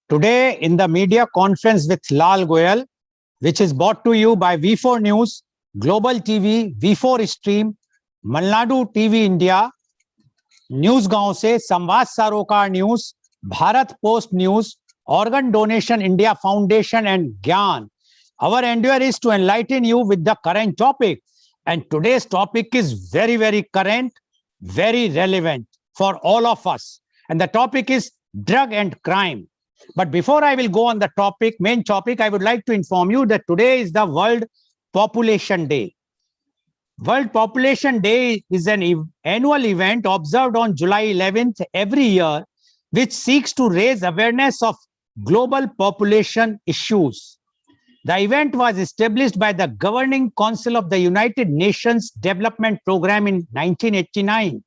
Today, in the media conference with Goel, which is brought to you by V4 News, Global TV, V4 Stream, Malnadu TV India, news गांव से, संवाद सरोकार news, Bharat post news, organ donation India Foundation and Gyan. Our endeavor is to enlighten you with the current topic. And today's topic is very, very current, very relevant for all of us. And the topic is drug and crime. But before I will go on the topic, main topic, I would like to inform you that today is the World Population Day. World Population Day is an annual event observed on July 11th every year, which seeks to raise awareness of global population issues. The event was established by the Governing Council of the United Nations Development Programme in 1989.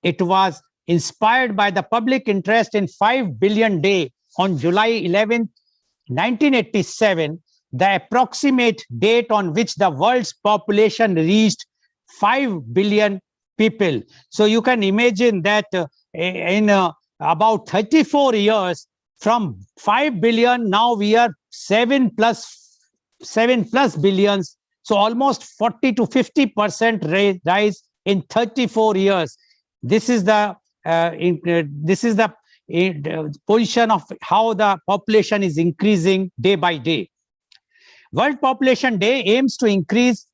It was inspired by the public interest in 5 billion day on July 11th, 1987, the approximate date on which the world's population reached 5 billion people. So you can imagine that in about 34 years, from 5 billion, now we are 7 plus billions. So almost 40 to 50% rise in 34 years. This is the position of how the population is increasing day by day. World Population Day aims to increase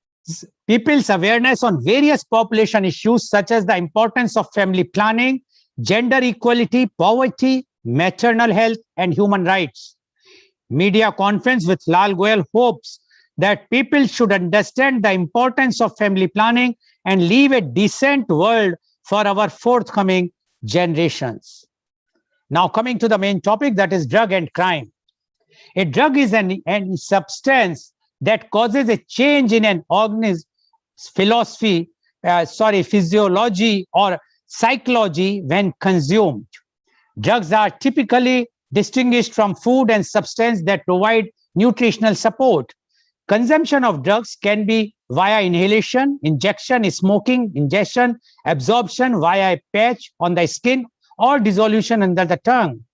people's awareness on various population issues such as the importance of family planning, gender equality, poverty, maternal health, and human rights. Media conference with Goel hopes that people should understand the importance of family planning and leave a decent world for our forthcoming generations. Now coming to the main topic, that is drug and crime. A drug is an substance that causes a change in an organism's physiology or psychology when consumed. Drugs are typically distinguished from food and substances that provide nutritional support. Consumption of drugs can be via inhalation, injection, smoking, ingestion, absorption via a patch on the skin, or dissolution under the tongue.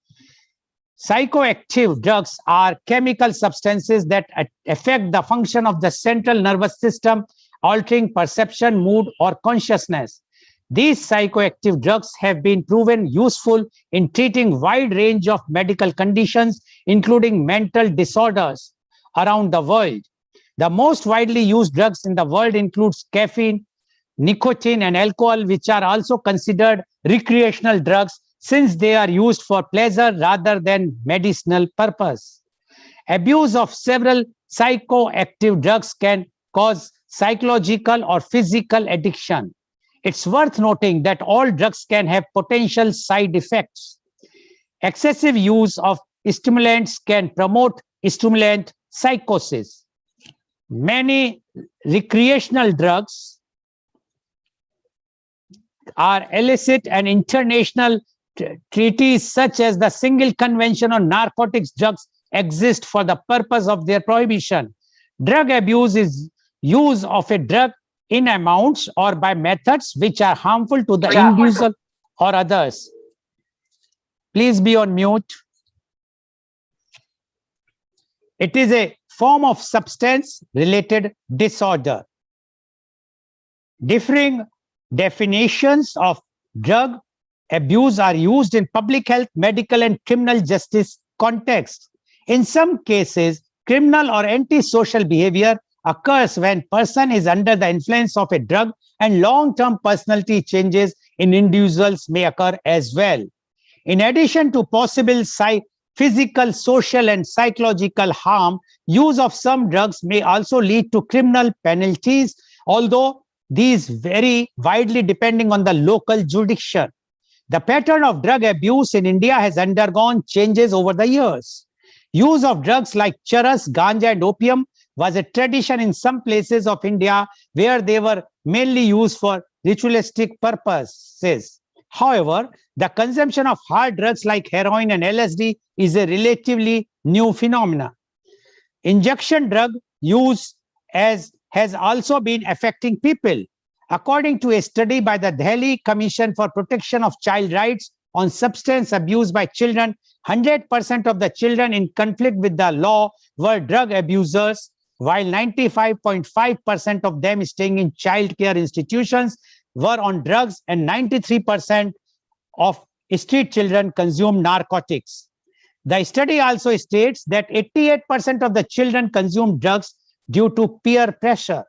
Psychoactive drugs are chemical substances that affect the function of the central nervous system, altering perception, mood, or consciousness. These psychoactive drugs have been proven useful in treating a wide range of medical conditions, including mental disorders around the world. The most widely used drugs in the world include caffeine, nicotine, and alcohol, which are also considered recreational drugs since they are used for pleasure rather than medicinal purpose. Abuse of several psychoactive drugs can cause psychological or physical addiction. It's worth noting that all drugs can have potential side effects. Excessive use of stimulants can promote stimulant psychosis. Many recreational drugs are illicit, and international treaties such as the Single Convention on Narcotics Drugs exist for the purpose of their prohibition. Drug abuse is use of a drug in amounts or by methods which are harmful to the individual or others. Please be on mute. It is a form of substance-related disorder. Differing definitions of drug abuse are used in public health, medical, and criminal justice contexts. In some cases, criminal or antisocial behavior occurs when person is under the influence of a drug, and long-term personality changes in individuals may occur as well. In addition to possible physical, social, and psychological harm, use of some drugs may also lead to criminal penalties, although these vary widely depending on the local jurisdiction. The pattern of drug abuse in India has undergone changes over the years. Use of drugs like charas, ganja, and opium was a tradition in some places of India where they were mainly used for ritualistic purposes. However, the consumption of hard drugs like heroin and LSD is a relatively new phenomenon. Injection drug use has also been affecting people. According to a study by the Delhi Commission for Protection of Child Rights on substance abuse by children, 100% of the children in conflict with the law were drug abusers, while 95.5% of them staying in child care institutions were on drugs, and 93% of street children consume narcotics. The study also states that 88% of the children consume drugs due to peer pressure.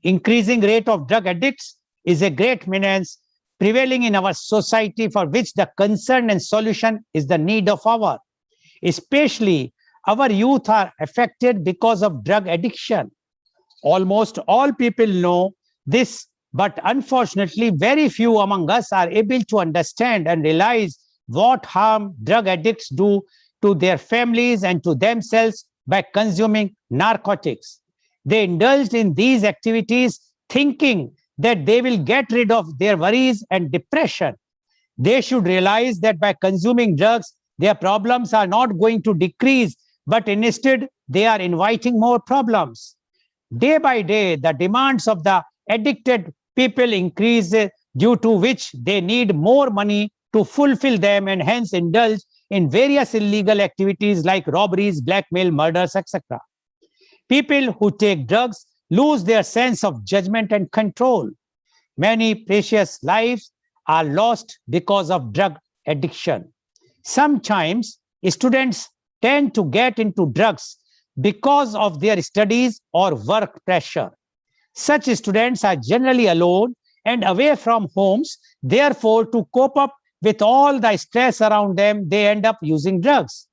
Increasing rate of drug addicts is a great menace prevailing in our society, for which the concern and solution is the need of hour. Especially our youth are affected because of drug addiction. Almost all people know this, but unfortunately, very few among us are able to understand and realize what harm drug addicts do to their families and to themselves by consuming narcotics. They indulged in these activities thinking that they will get rid of their worries and depression. They should realize that by consuming drugs, their problems are not going to decrease, but instead they are inviting more problems. Day by day, the demands of the addicted people increase, due to which they need more money to fulfill them and hence indulge in various illegal activities like robberies, blackmail, murders, etc. People who take drugs lose their sense of judgment and control. Many precious lives are lost because of drug addiction. Sometimes students tend to get into drugs because of their studies or work pressure. Such students are generally alone and away from homes. Therefore, to cope up with all the stress around them, they end up using drugs.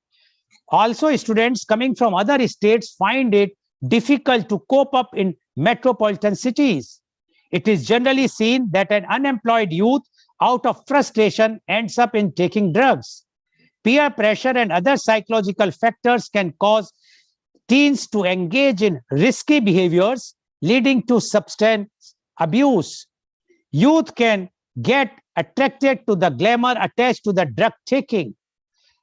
Also, students coming from other states find it difficult to cope up in metropolitan cities. It is generally seen that an unemployed youth, out of frustration, ends up in taking drugs. Peer pressure and other psychological factors can cause teens to engage in risky behaviors, leading to substance abuse. Youth can get attracted to the glamour attached to the drug taking.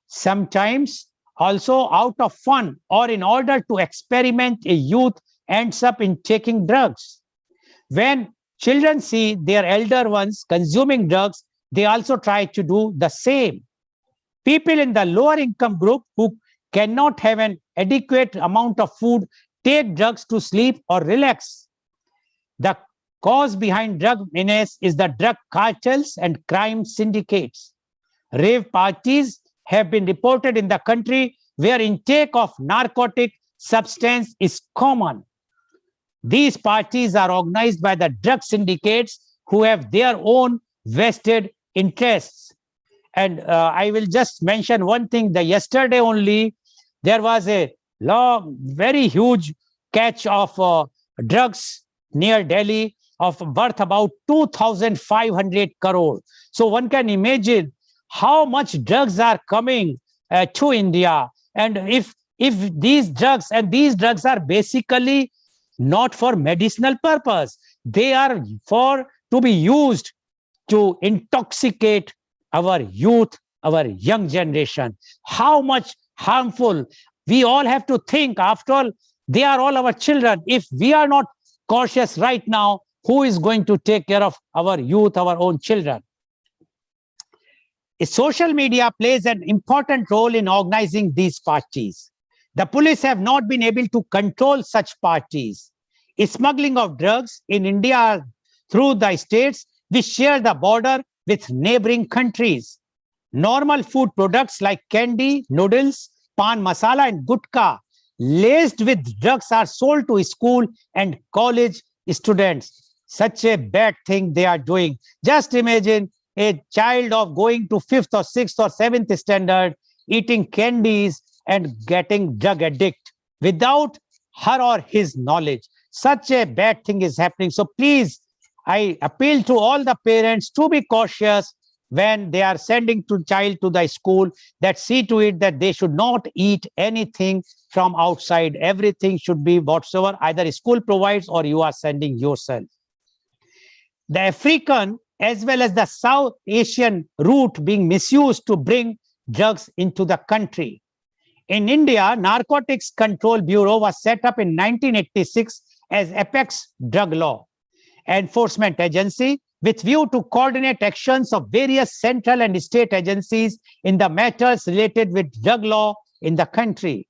Sometimes, also out of fun or in order to experiment, a youth ends up in taking drugs. When children see their elder ones consuming drugs, they also try to do the same. People in the lower income group who cannot have an adequate amount of food take drugs to sleep or relax. The cause behind drug menace is the drug cartels and crime syndicates. Rave parties have been reported in the country where intake of narcotic substance is common. These parties are organized by the drug syndicates who have their own vested interests. And I will just mention one thing. Yesterday only, there was a very huge catch of drugs near Delhi of worth about 2,500 crore. So one can imagine how much drugs are coming to India. And if these drugs are basically not for medicinal purpose, they are to be used to intoxicate our youth, our young generation. How much harmful. We all have to think. After all, they are all our children. If we are not cautious right now, who is going to take care of our youth, our own children? Social media plays an important role in organizing these parties. The police have not been able to control such parties. Smuggling of drugs in India through the states which share the border with neighboring countries. Normal food products like candy, noodles, pan masala, and gutka laced with drugs are sold to school and college students. Such a bad thing they are doing. Just imagine a child of going to fifth or sixth or seventh standard eating candies and getting drug addict without her or his knowledge. Such a bad thing is happening. So please, I appeal to all the parents to be cautious when they are sending to child to the school, that see to it that they should not eat anything from outside. Everything should be whatsoever either school provides or you are sending yourself. The African as well as the South Asian route being misused to bring drugs into the country. In India, Narcotics Control Bureau was set up in 1986 as Apex Drug Law Enforcement Agency with view to coordinate actions of various central and state agencies in the matters related with drug law in the country.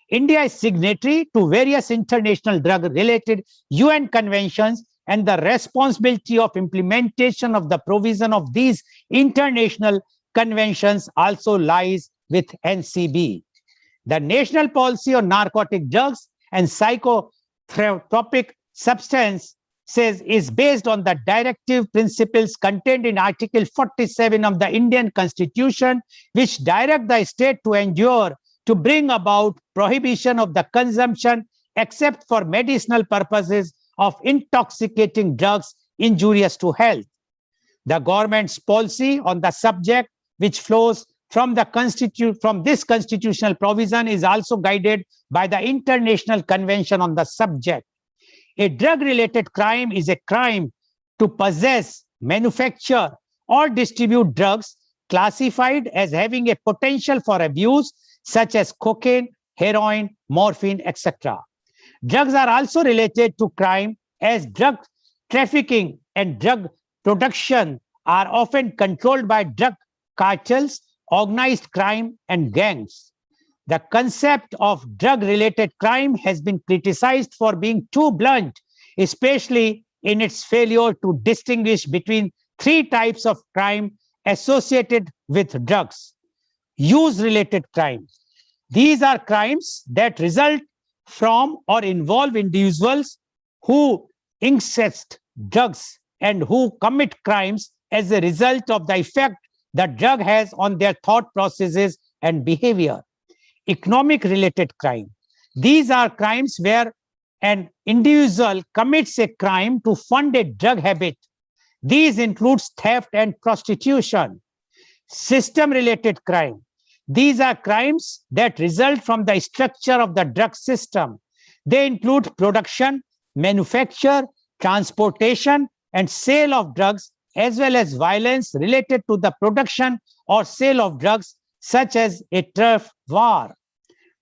India is signatory to various international drug-related UN conventions, and the responsibility of implementation of the provision of these international conventions also lies with NCB. The National Policy on Narcotic Drugs and Psychotropic Substances is based on the directive principles contained in Article 47 of the Indian Constitution, which direct the state to endure to bring about prohibition of the consumption except for medicinal purposes of intoxicating drugs injurious to health. The government's policy on the subject, which flows from this constitutional provision, is also guided by the International Convention on the subject. A drug-related crime is a crime to possess, manufacture, or distribute drugs classified as having a potential for abuse, such as cocaine, heroin, morphine, etc. Drugs are also related to crime, as drug trafficking and drug production are often controlled by drug cartels, organized crime, and gangs. The concept of drug-related crime has been criticized for being too blunt, especially in its failure to distinguish between three types of crime associated with drugs. Use-related crime. These are crimes that result from or involve individuals who ingest drugs and who commit crimes as a result of the effect the drug has on their thought processes and behavior. Economic related crime. These are crimes where an individual commits a crime to fund a drug habit. These includes theft and prostitution. System related crime. These are crimes that result from the structure of the drug system. They include production, manufacture, transportation, and sale of drugs, as well as violence related to the production or sale of drugs, such as a turf war.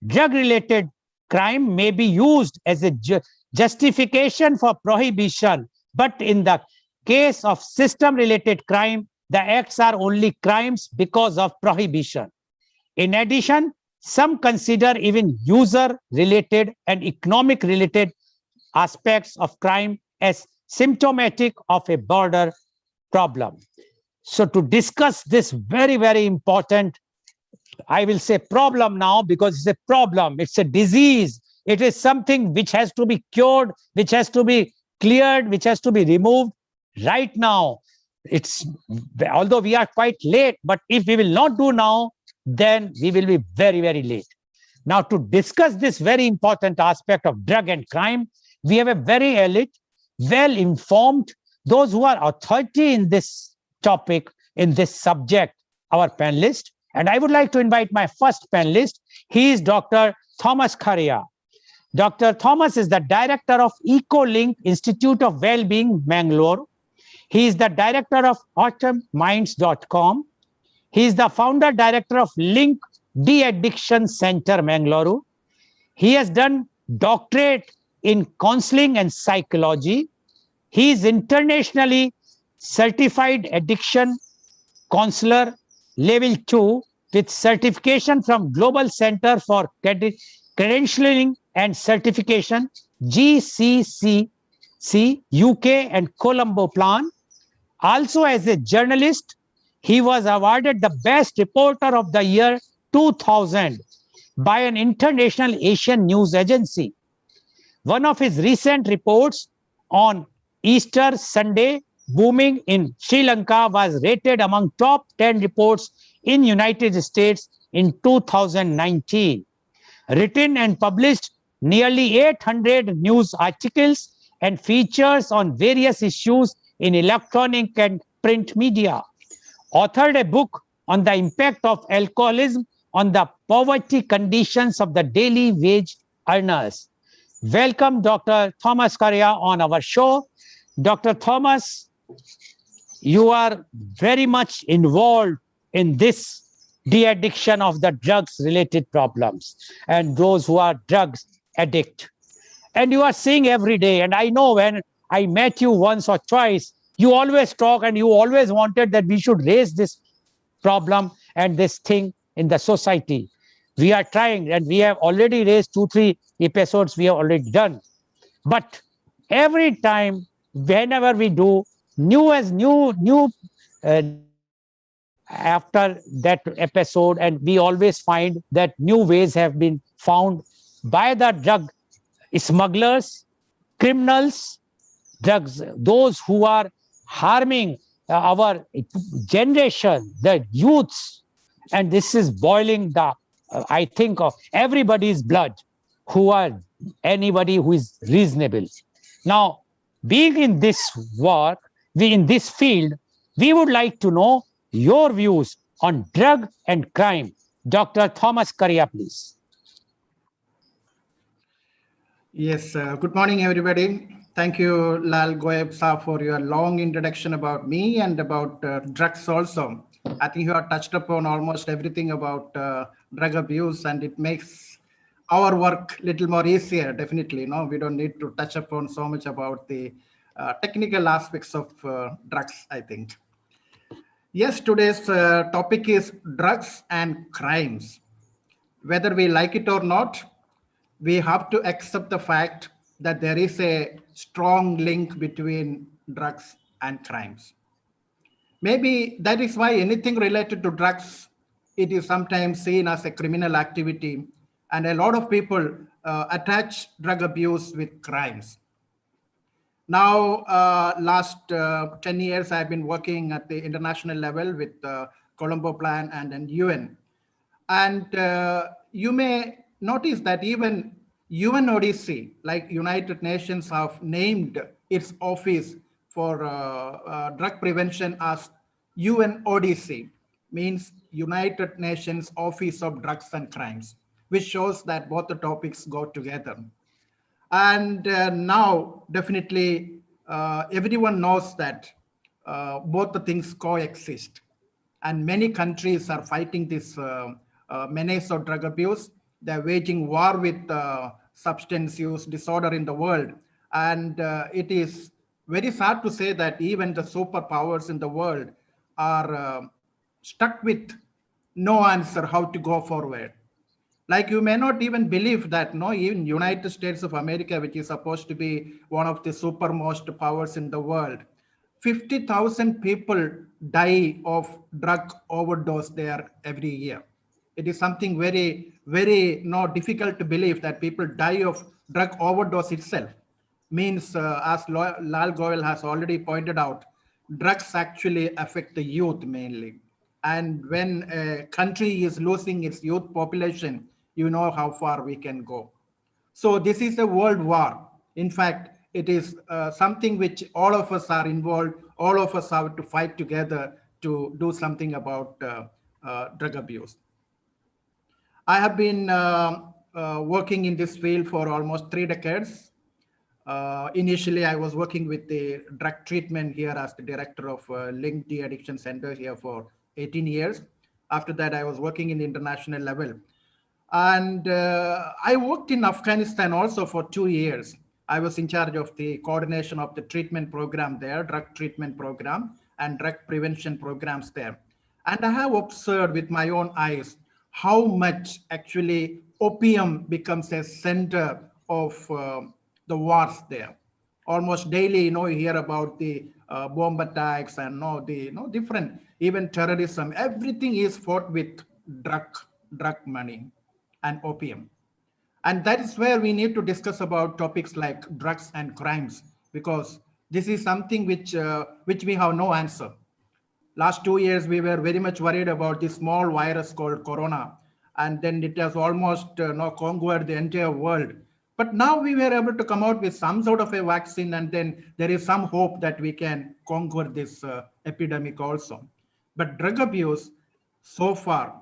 Drug-related crime may be used as a justification for prohibition, but in the case of system-related crime, the acts are only crimes because of prohibition. In addition, some consider even user-related and economic-related aspects of crime as symptomatic of a broader problem. So to discuss this very, very important, I will say problem now, because it's a problem, it's a disease, it is something which has to be cured, which has to be cleared, which has to be removed right now. It's, although we are quite late, but if we will not do now, then we will be very, very late. Now, to discuss this very important aspect of drug and crime, we have a very elite, well-informed, those who are authority in this topic, in this subject, our panelist. And I would like to invite my first panelist. He is Dr. Thomas Kharia. Dr. Thomas is the director of EcoLink Institute of Wellbeing, Mangalore. He is the director of autumnminds.com. He is the founder director of Link De-Addiction Center, Mangalore. He has done doctorate in counseling and psychology. He is internationally certified addiction counselor level 2 with certification from Global Center for Credentialing and Certification, GCCC, UK and Colombo Plan. Also, as a journalist, he was awarded the Best Reporter of the Year 2000 by an international Asian news agency. One of his recent reports on Easter Sunday booming in Sri Lanka was rated among top 10 reports in United States in 2019. Written and published nearly 800 news articles and features on various issues in electronic and print media. Authored a book on the impact of alcoholism on the poverty conditions of the daily wage earners. Welcome, Dr. Thomas Correa, on our show. Dr. Thomas, you are very much involved in this de-addiction of the drugs-related problems and those who are drugs addict. And you are seeing every day, and I know when I met you once or twice, you always talk and you always wanted that we should raise this problem and this thing in the society. We are trying, and we have already raised 2-3 episodes we have already done. But every time, whenever we do, new after that episode, and we always find that new ways have been found by the drug smugglers, criminals, drugs, those who are harming our generation, the youths. And this is boiling the, I think, of everybody's blood who are anybody who is reasonable. Now, being in this work, in this field, we would like to know your views on drug and crime. Dr. Thomas Correa, please. Yes, good morning, everybody. Thank you, Lal Goel sir, for your long introduction about me and about drugs also. I think you have touched upon almost everything about drug abuse, and it makes our work a little more easier, definitely. No, we don't need to touch upon so much about the technical aspects of drugs, I think. Yes, today's topic is drugs and crimes. Whether we like it or not, we have to accept the fact that there is a strong link between drugs and crimes. Maybe that is why anything related to drugs, it is sometimes seen as a criminal activity, and a lot of people attach drug abuse with crimes. Now, last 10 years, I've been working at the international level with the Colombo Plan and then UN. And you may notice that even UNODC, like United Nations, have named its office for drug prevention as UNODC, means United Nations Office of Drugs and Crimes, which shows that both the topics go together. And now, definitely, everyone knows that both the things coexist. And many countries are fighting this menace of drug abuse. They're waging war with substance use disorder in the world. And it is very sad to say that even the superpowers in the world are stuck with no answer how to go forward. Like, you may not even believe that, no, even United States of America, which is supposed to be one of the supermost powers in the world, 50,000 people die of drug overdose there every year. It is something very, very difficult to believe that people die of drug overdose itself. Means, as Lal Goel has already pointed out, drugs actually affect the youth mainly. And when a country is losing its youth population, you know how far we can go. So this is a world war. In fact, it is something which all of us are involved. All of us have to fight together to do something about drug abuse. I have been working in this field for almost 3 decades. Initially, I was working with the drug treatment here as the director of Linked De-Addiction Center here for 18 years. After that, I was working in the international level. And I worked in Afghanistan also for 2 years. I was in charge of the coordination of the treatment program there, drug treatment program and drug prevention programs there. And I have observed with my own eyes how much actually opium becomes a center of the wars there. Almost daily, you hear about the bomb attacks and the different, even terrorism. Everything is fought with drug, drug money and opium. And that is where we need to discuss about topics like drugs and crimes, because this is something which we have no answer. Last 2 years, we were very much worried about this small virus called corona, and then it has almost conquered the entire world. But now we were able to come out with some sort of a vaccine, and then there is some hope that we can conquer this epidemic also. But drug abuse, so far,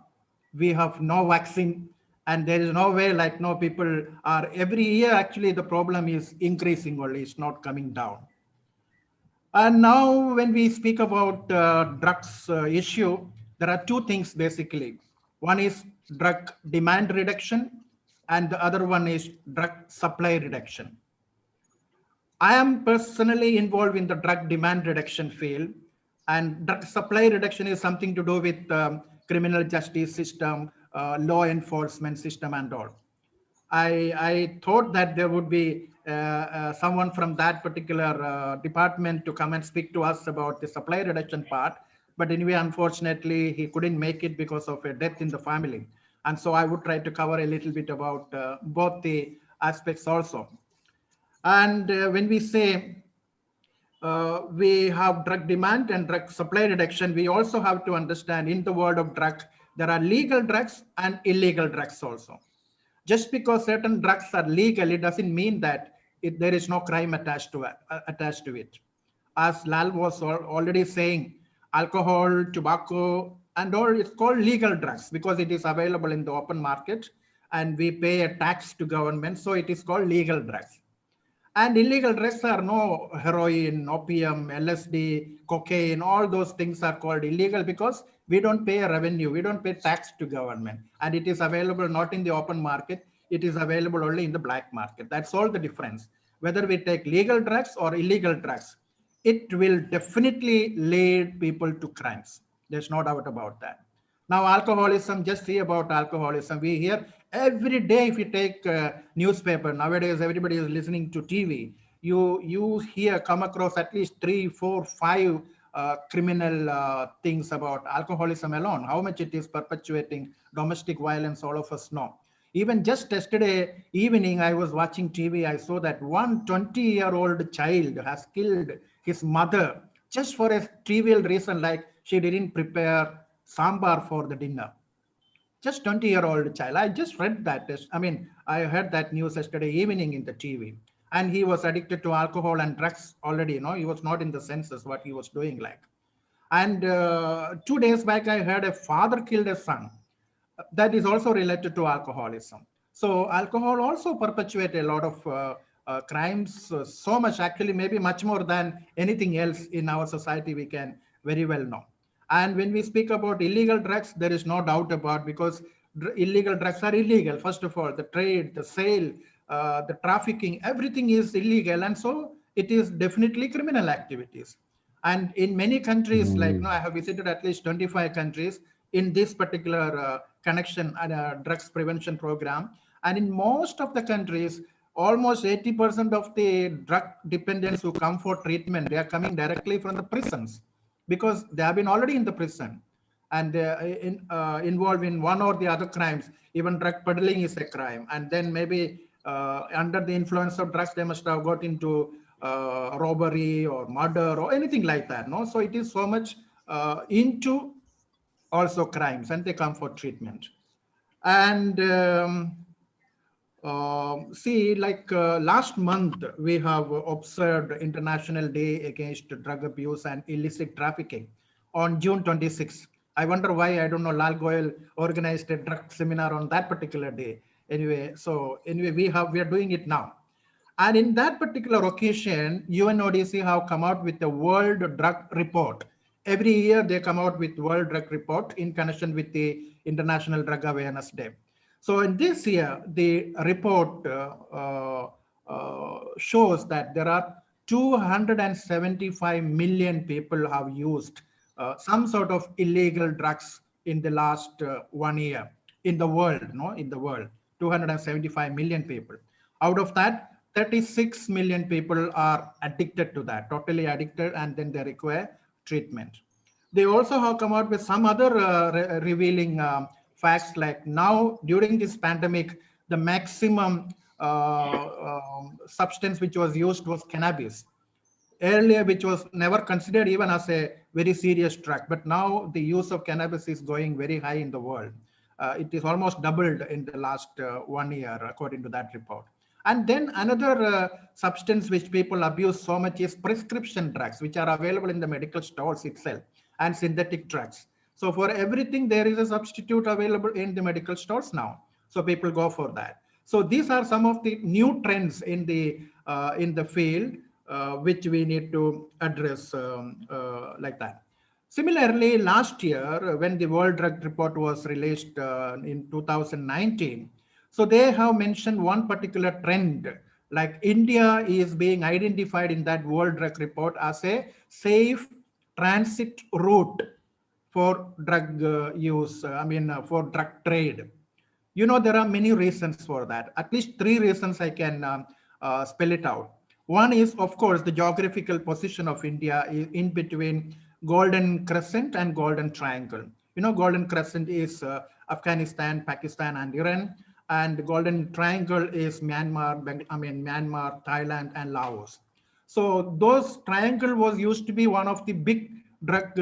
we have no vaccine, and there is no way, like no people are every year. Actually, the problem is increasing only; it's not coming down. And now, when we speak about drugs issue, there are two things basically. One is drug demand reduction, and the other one is drug supply reduction. I am personally involved in the drug demand reduction field, and drug supply reduction is something to do with criminal justice system, law enforcement system, and all. I thought that there would be someone from that particular department to come and speak to us about the supply reduction part. But anyway, unfortunately, he couldn't make it because of a death in the family. And so I would try to cover a little bit about both the aspects also. And when we say we have drug demand and drug supply reduction, we also have to understand in the world of drug, there are legal drugs and illegal drugs also. Just because certain drugs are legal, it doesn't mean that there is no crime attached to it. As Lal was already saying, alcohol, tobacco, and all, it's called legal drugs because it is available in the open market and we pay a tax to government. So it is called legal drugs. And illegal drugs are no heroin, opium, LSD, cocaine, all those things are called illegal because we don't pay a revenue, we don't pay tax to government. And it is available not in the open market, it is available only in the black market. That's all the difference. Whether we take legal drugs or illegal drugs, it will definitely lead people to crimes. There's no doubt about that. Now, alcoholism, just see about alcoholism. We hear every day, if you take newspaper, nowadays everybody is listening to TV, you hear, come across at least 3, 4, 5 criminal things about alcoholism alone, how much it is perpetuating domestic violence, all of us know. Even just yesterday evening, I was watching TV, I saw that one 20-year-old child has killed his mother just for a trivial reason, like she didn't prepare sambar for the dinner. Just 20-year-old child. I just read that. I heard that news yesterday evening in the TV. And he was addicted to alcohol and drugs already. He was not in the senses what he was doing like. And 2 days back, I heard a father killed a son. That is also related to alcoholism. So alcohol also perpetuates a lot of crimes, so much actually, maybe much more than anything else in our society we can very well know. And when we speak about illegal drugs, there is no doubt about, because illegal drugs are illegal. First of all, the trade, the sale, the trafficking, everything is illegal. And so it is definitely criminal activities. And in many countries, like I have visited at least 25 countries in this particular connection and drugs prevention program. And in most of the countries, almost 80% of the drug dependents who come for treatment, they are coming directly from the prisons because they have been already in the prison and involved in one or the other crimes. Even drug peddling is a crime. And then maybe under the influence of drugs, they must have got into robbery or murder or anything like that. No, so it is so much into also crimes, and they come for treatment. And see, like last month, we have observed International Day Against Drug Abuse and Illicit Trafficking on June 26th. I wonder why, I don't know, Lal Goel organized a drug seminar on that particular day. Anyway, we are doing it now. And in that particular occasion, UNODC have come out with the World Drug Report. Every year they come out with World Drug Report in connection with the International Drug Awareness Day. So in this year, the report shows that there are 275 million people have used some sort of illegal drugs in the last 1 year in the world, in the world. 275 million people. Out of that, 36 million people are addicted to that, totally addicted, and then they require treatment. They also have come out with some other revealing facts, like now during this pandemic, the maximum substance which was used was cannabis earlier, which was never considered even as a very serious drug. But now the use of cannabis is going very high in the world. It is almost doubled in the last 1 year, according to that report. And then another substance which people abuse so much is prescription drugs, which are available in the medical stores itself, and synthetic drugs. So for everything, there is a substitute available in the medical stores now. So people go for that. So these are some of the new trends in the field, which we need to address like that. Similarly, last year, when the World Drug Report was released in 2019, so they have mentioned one particular trend, like India is being identified in that World Drug Report as a safe transit route for drug use, for drug trade. There are many reasons for that. At least three reasons I can spell it out. One is, of course, the geographical position of India is in between Golden Crescent and Golden Triangle. Golden Crescent is Afghanistan, Pakistan, and Iran, and the Golden Triangle is Myanmar, Thailand, and Laos. So those triangle was used to be one of the big drug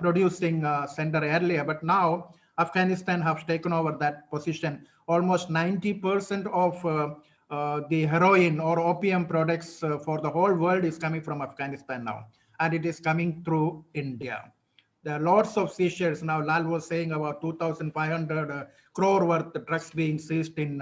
producing center earlier, but now Afghanistan has taken over that position. Almost 90% of the heroin or opium products for the whole world is coming from Afghanistan now, and it is coming through India. There are lots of seizures. Now, Lal was saying about 2,500 crore worth of drugs being seized in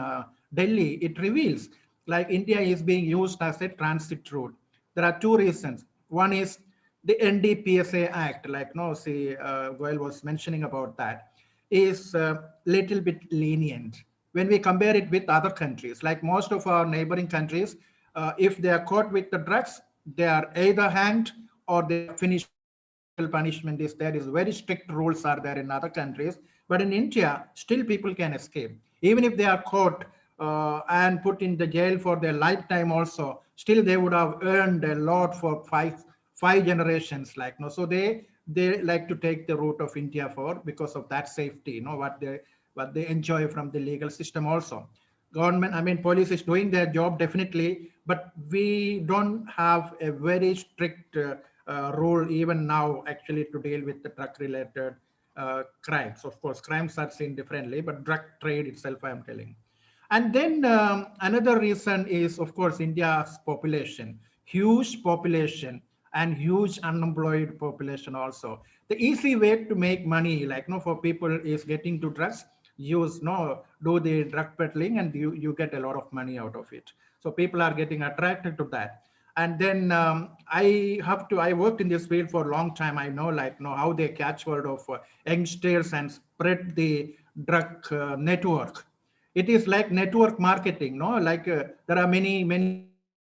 Delhi. It reveals like India is being used as a transit route. There are two reasons. One is the NDPSA Act, like Goel was mentioning about that, is a little bit lenient when we compare it with other countries. Like most of our neighboring countries, if they are caught with the drugs, they are either hanged or they are finished with the capital punishment is there. Is very strict rules are there in other countries. But in India, still people can escape. Even if they are caught and put in the jail for their lifetime also, still they would have earned a lot for five generations. So they like to take the route of India for because of that safety, what they enjoy from the legal system also. Government, police is doing their job definitely, but we don't have a very strict rule even now actually to deal with the drug related crimes. Of course, crimes are seen differently, but drug trade itself, I am telling. And then another reason is, of course, India's population, huge population and huge unemployed population also. The easy way to make money, for people is getting to drugs, do the drug peddling, and you get a lot of money out of it. So people are getting attracted to that. And then I worked in this field for a long time. I know, how they catch hold of youngsters and spread the drug network. It is like network marketing, there are many companies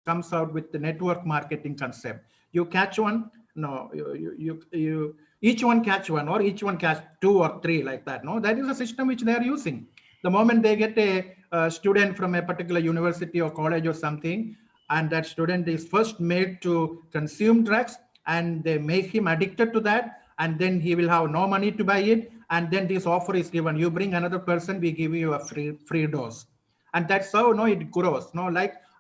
comes out with the network marketing concept. You catch one, no, you each one catch one, or each one catch two or three, like that. No, that is a system which they are using. The moment they get a student from a particular university or college or something, and that student is first made to consume drugs, and they make him addicted to that, and then he will have no money to buy it, and then this offer is given: you bring another person, we give you a free dose. And that's how it grows.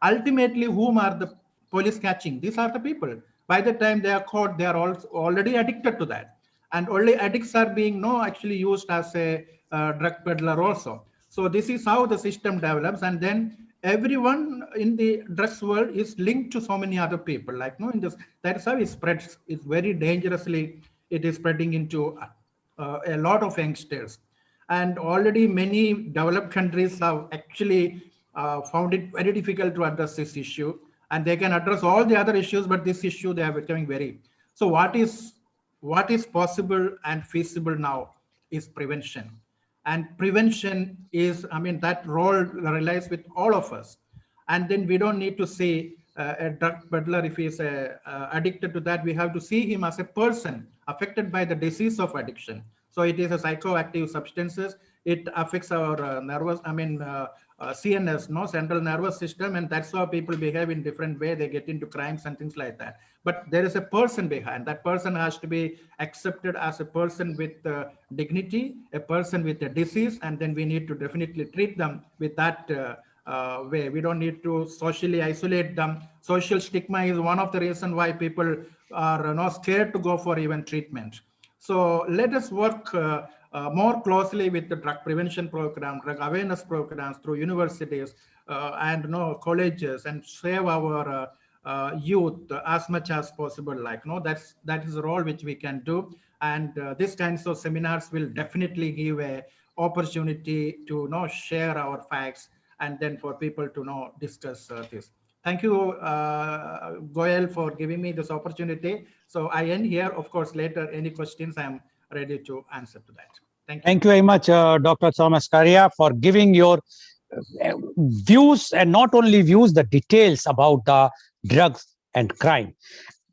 Ultimately, whom are the police catching? These are the people. By the time they are caught, they are also already addicted to that, and only addicts are being actually used as a drug peddler also. So this is how the system develops, and then everyone in the drugs world is linked to so many other people. In this, that's how it spreads. It's very dangerously. It is spreading into a lot of youngsters, and already many developed countries have actually found it very difficult to address this issue, and they can address all the other issues, but this issue they are becoming very. So what is possible and feasible now is prevention. And prevention is, that role relies with all of us. And then we don't need to say a drug peddler, if he's addicted to that, we have to see him as a person affected by the disease of addiction. So it is a psychoactive substances. it affects our CNS, no, central nervous system, and that's how people behave in different way. They get into crimes and things like that. But there is a person behind. That person has to be accepted as a person with dignity, a person with a disease, and then we need to definitely treat them with that way. We don't need to socially isolate them. Social stigma is one of the reasons why people are not scared to go for even treatment. So let us work more closely with the drug prevention program, drug awareness programs through universities and colleges, and save our youth as much as possible. That is a role which we can do, and these kinds of seminars will definitely give a opportunity to share our facts, and then for people to discuss this. Thank you, Goel, for giving me this opportunity. So I end here. Of course, later, any questions, I'm ready to answer to that. Thank you. Thank you very much, Dr. Thomas Karia, for giving your views, and not only views, the details about the drugs and crime.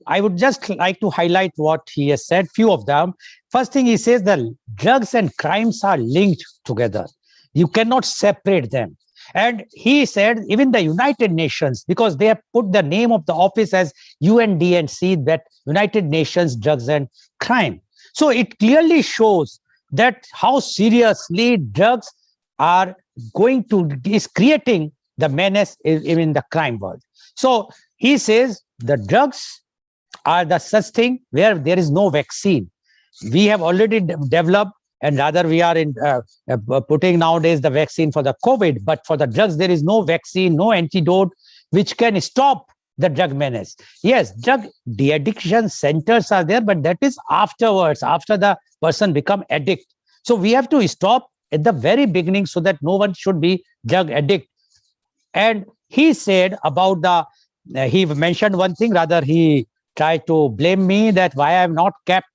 I would just like to highlight what he has said, few of them. First thing, he says that drugs and crimes are linked together. You cannot separate them. And he said even the United Nations, because they have put the name of the office as UNDNC, that United Nations Drugs and Crime. So it clearly shows that how seriously drugs are is creating the menace in the crime world. So he says the drugs are the such thing where there is no vaccine. We have already developed, and rather we are in putting nowadays the vaccine for the COVID, but for the drugs, there is no vaccine, no antidote, which can stop the drug menace. Yes, drug de-addiction centers are there, but that is afterwards, after the person become addict. So we have to stop at the very beginning so that no one should be drug addict. And he said about he mentioned one thing, rather he tried to blame me that why I have not kept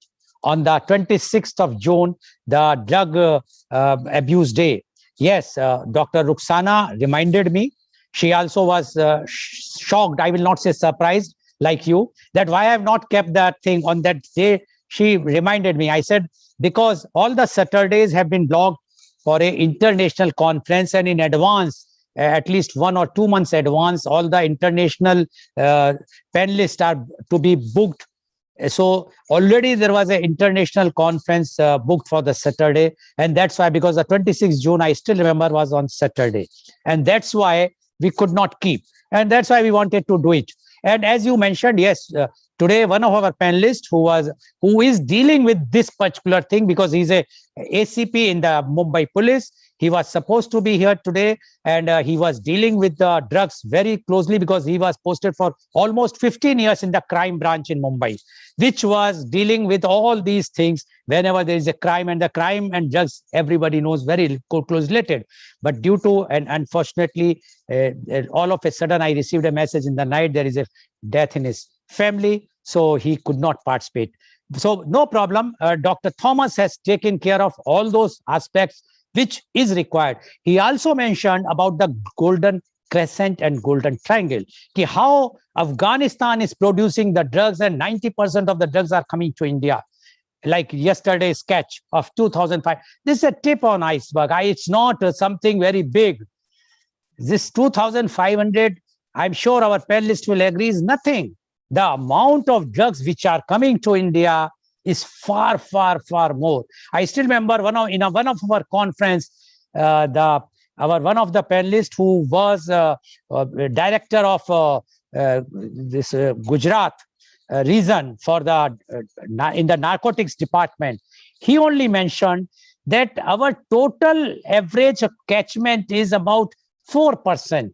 on the 26th of June, the drug abuse day. Yes, Dr. Ruxana reminded me. She also was shocked, I will not say surprised, like you, that why I have not kept that thing on that day. She reminded me. I said, because all the Saturdays have been blocked for an international conference, and in advance, at least 1 or 2 months advance, all the international panelists are to be booked. So already there was an international conference booked for the Saturday. And that's why, because the 26th June, I still remember, was on Saturday. And that's why we could not keep. And that's why we wanted to do it. And as you mentioned, yes, today one of our panelists who is dealing with this particular thing, because he's a ACP in the Mumbai police. He was supposed to be here today, and he was dealing with the drugs very closely, because he was posted for almost 15 years in the crime branch in Mumbai, which was dealing with all these things whenever there is a crime. And the crime and drugs, everybody knows, very close related. But due to, and unfortunately, all of a sudden, I received a message in the night, there is a death in his family, so he could not participate. So no problem. Dr. Thomas has taken care of all those aspects which is required. He also mentioned about the golden crescent and golden triangle, how Afghanistan is producing the drugs and 90% of the drugs are coming to India. Like yesterday's catch of 2005. This is a tip on iceberg. It's not something very big. This 2,500, I'm sure our panelists will agree, is nothing. The amount of drugs which are coming to India is far, far, far more. I still remember one of our conference, one of the panelists who was director of this Gujarat region for in the narcotics department. He only mentioned that our total average catchment is about 4%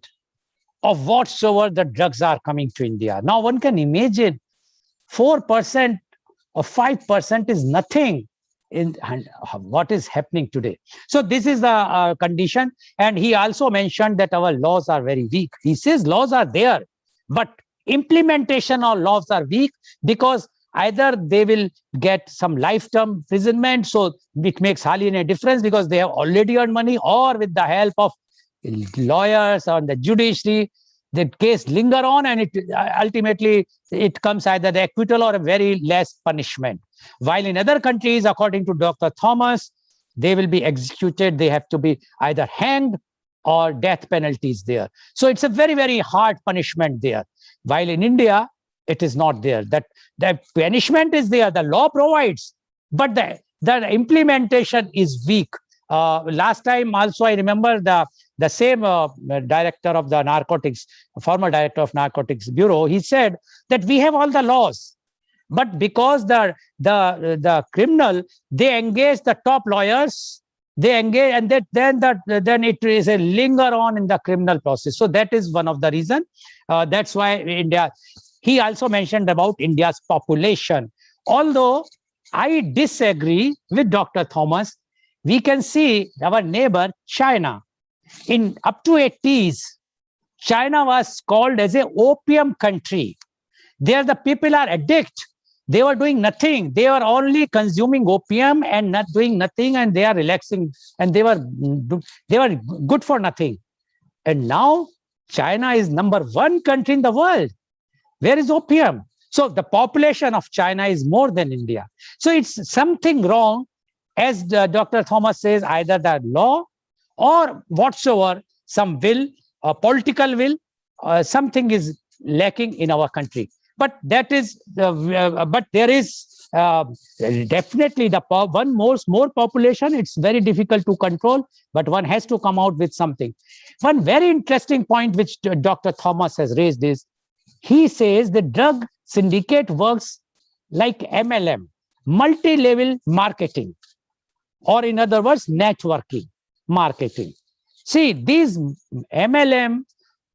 of whatsoever the drugs are coming to India. Now one can imagine 4% or 5% is nothing in what is happening today. So this is the condition. And he also mentioned that our laws are very weak. He says laws are there, but implementation of laws are weak, because either they will get some lifetime imprisonment, so it makes hardly any difference because they have already earned money, or with the help of lawyers or the judiciary, the case linger on, and it ultimately it comes either the acquittal or a very less punishment. While in other countries, according to Dr. Thomas, they will be executed. They have to be either hanged or death penalties there. So it's a very, very hard punishment there. While in India, it is not there. That punishment is there, the law provides, but the implementation is weak. Last time also, I remember the same director of the narcotics, former director of Narcotics Bureau, he said that we have all the laws, but because the criminal, they engage the top lawyers, they engage, and then it is a linger on in the criminal process. So that is one of the reason. That's why India. He also mentioned about India's population. Although I disagree with Dr. Thomas, we can see our neighbor China. In up to 80s, China was called as a opium country. There the people are addicted. They were doing nothing. They were only consuming opium and not doing nothing, and they are relaxing, and they were good for nothing. And now China is #1 country in the world. Where is opium? So the population of China is more than India. So it's something wrong, as Dr. Thomas says, either the law or whatsoever, some will, political will, something is lacking in our country. But that is, but there is definitely one more population. It's very difficult to control, but one has to come out with something. One very interesting point which Dr. Thomas has raised is, he says the drug syndicate works like MLM, multi-level marketing, or in other words, networking marketing. See, these MLM,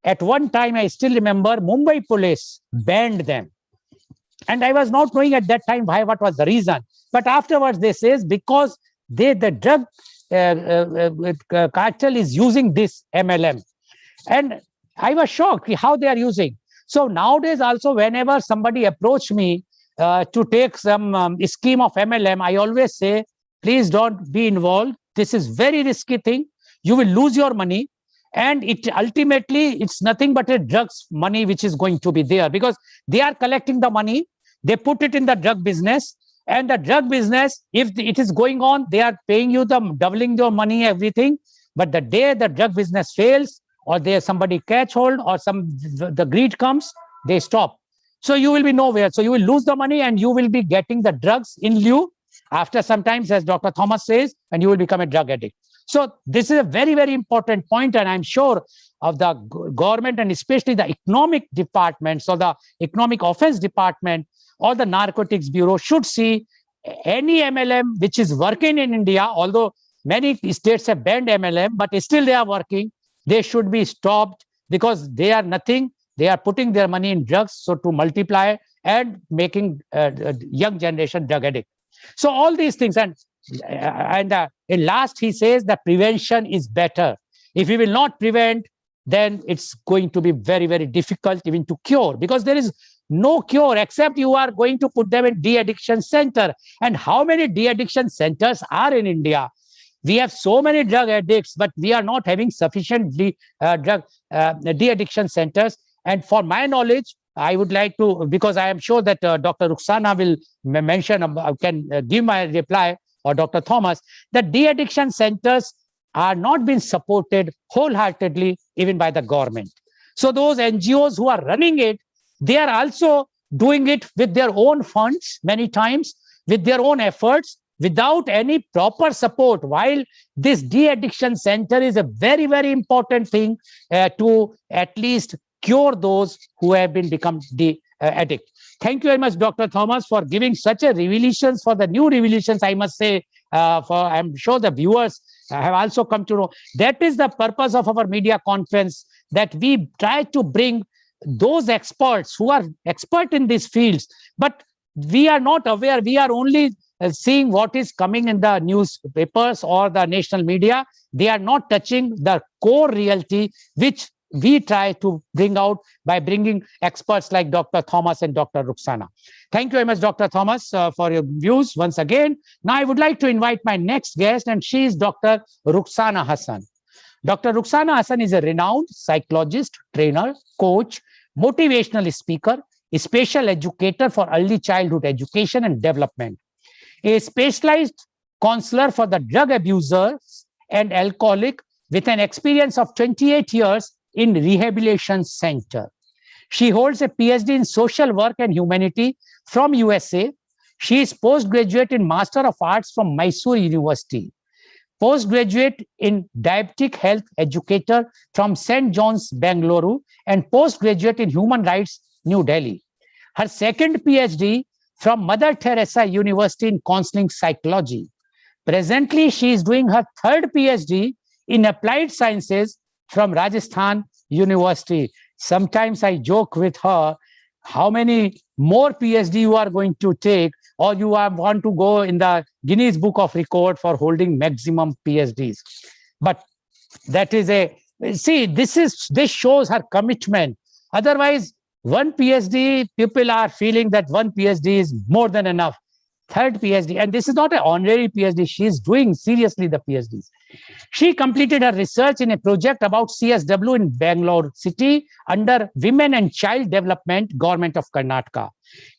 at one time, I still remember, Mumbai police banned them. And I was not knowing at that time what was the reason. But afterwards, they says because the drug cartel is using this MLM. And I was shocked how they are using. So nowadays also, whenever somebody approach me to take some scheme of MLM, I always say, please don't be involved. This is very risky thing. You will lose your money. And it ultimately, it's nothing but a drugs money which is going to be there, because they are collecting the money, they put it in the drug business, and the drug business, if it is going on, they are paying you doubling your money, everything. But the day the drug business fails, or there somebody catch hold, or the greed comes, they stop. So you will be nowhere. So you will lose the money, and you will be getting the drugs in lieu after sometimes, as Dr. Thomas says, and you will become a drug addict. So this is a very, very important point, and I'm sure of the government, and especially the economic departments, or the economic offense department, or the narcotics bureau should see any MLM which is working in India, although many states have banned MLM, but still they are working. They should be stopped, because they are nothing. They are putting their money in drugs, so to multiply and making young generation drug addict. So all these things, and in last, he says that prevention is better. If we will not prevent, then it's going to be very, very difficult even to cure, because there is no cure except you are going to put them in de-addiction center. And how many de-addiction centers are in India? We have so many drug addicts, but we are not having sufficient de-addiction centers. And for my knowledge, I would like to, because I am sure that Dr. Ruxana will mention, can give my reply, or Dr. Thomas, that de-addiction centers are not being supported wholeheartedly even by the government. So those NGOs who are running it, they are also doing it with their own funds, many times, with their own efforts, without any proper support. While this de-addiction center is a very, very important thing to at least cure those who have become addict. Thank you very much, Dr. Thomas, for giving such a revelations, for the new revelations, I must say. I'm sure the viewers have also come to know. That is the purpose of our media conference, that we try to bring those experts who are expert in these fields, but we are not aware. We are only seeing what is coming in the newspapers or the national media. They are not touching the core reality, which we try to bring out by bringing experts like Dr. Thomas and Dr. Ruxana. Thank you very much, Dr. Thomas, for your views once again. Now I would like to invite my next guest, and she is Dr. Ruxana Hassan. Dr. Ruxana Hassan is a renowned psychologist, trainer, coach, motivational speaker, a special educator for early childhood education and development, a specialized counselor for the drug abusers and alcoholic with an experience of 28 years in rehabilitation center. She holds a PhD in social work and humanity from USA. She is postgraduate in Master of Arts from Mysore University, postgraduate in diabetic health educator from St. John's, Bangalore, and postgraduate in human rights, New Delhi. Her second PhD from Mother Teresa University in counseling psychology. Presently, she is doing her third PhD in applied sciences from Rajasthan University. Sometimes I joke with her, how many more PhD you are going to take, or you want to go in the Guinness Book of Record for holding maximum PhDs. But that is this shows her commitment. Otherwise, one PhD, people are feeling that one PhD is more than enough. Third PhD, and this is not an honorary PhD, she is doing seriously the PhDs. She completed her research in a project about CSW in Bangalore city under Women and Child Development, Government of Karnataka.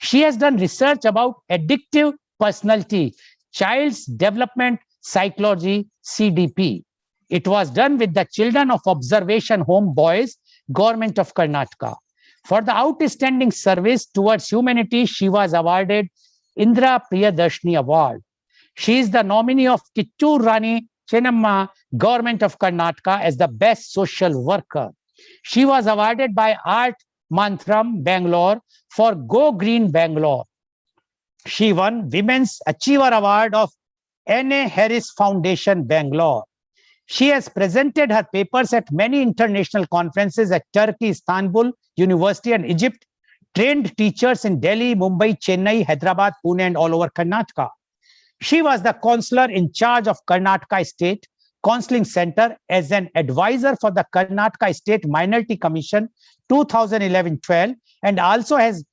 She has done research about addictive personality, child's development psychology, CDP. It was done with the Children of Observation Home Boys, Government of Karnataka. For the outstanding service towards humanity, she was awarded Indra Priyadarshini Award. She is the nominee of Kittur Rani Chennamma, Government of Karnataka, as the best social worker. She was awarded by Art Mantram, Bangalore, for Go Green Bangalore. She won Women's Achiever Award of N.A. Harris Foundation, Bangalore. She has presented her papers at many international conferences at Turkey, Istanbul University, and Egypt, trained teachers in Delhi, Mumbai, Chennai, Hyderabad, Pune, and all over Karnataka. She was the counselor in charge of Karnataka State Counseling Center as an advisor for the Karnataka State Minority Commission 2011-12, and also has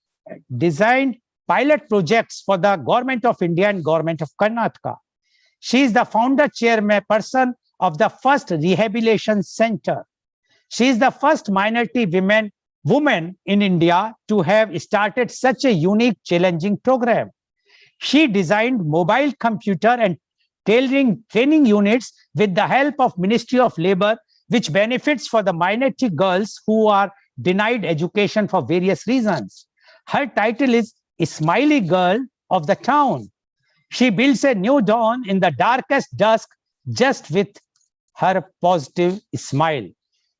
designed pilot projects for the Government of India and Government of Karnataka. She is the founder chairperson of the first rehabilitation center. She is the first minority woman in India to have started such a unique, challenging program. She designed mobile computer and tailoring training units with the help of Ministry of Labor, which benefits for the minority girls who are denied education for various reasons. Her title is Smiley Girl of the Town. She builds a new dawn in the darkest dusk just with her positive smile.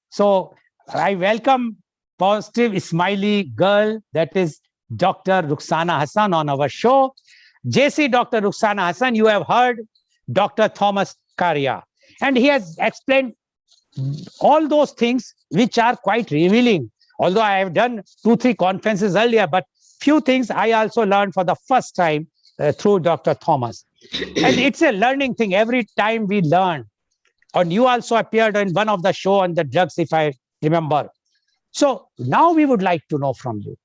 So I welcome positive smiley girl, that is Dr. Rukhsana Hassan, on our show. JC Dr. Rukhsana Hassan, you have heard Dr. Thomas Karia, and he has explained all those things which are quite revealing. Although I have done 2-3 conferences earlier, but few things I also learned for the first time through Dr. Thomas. And it's a learning thing. Every time we learn. And you also appeared in one of the show on the drugs, if I remember. So now we would like to know from you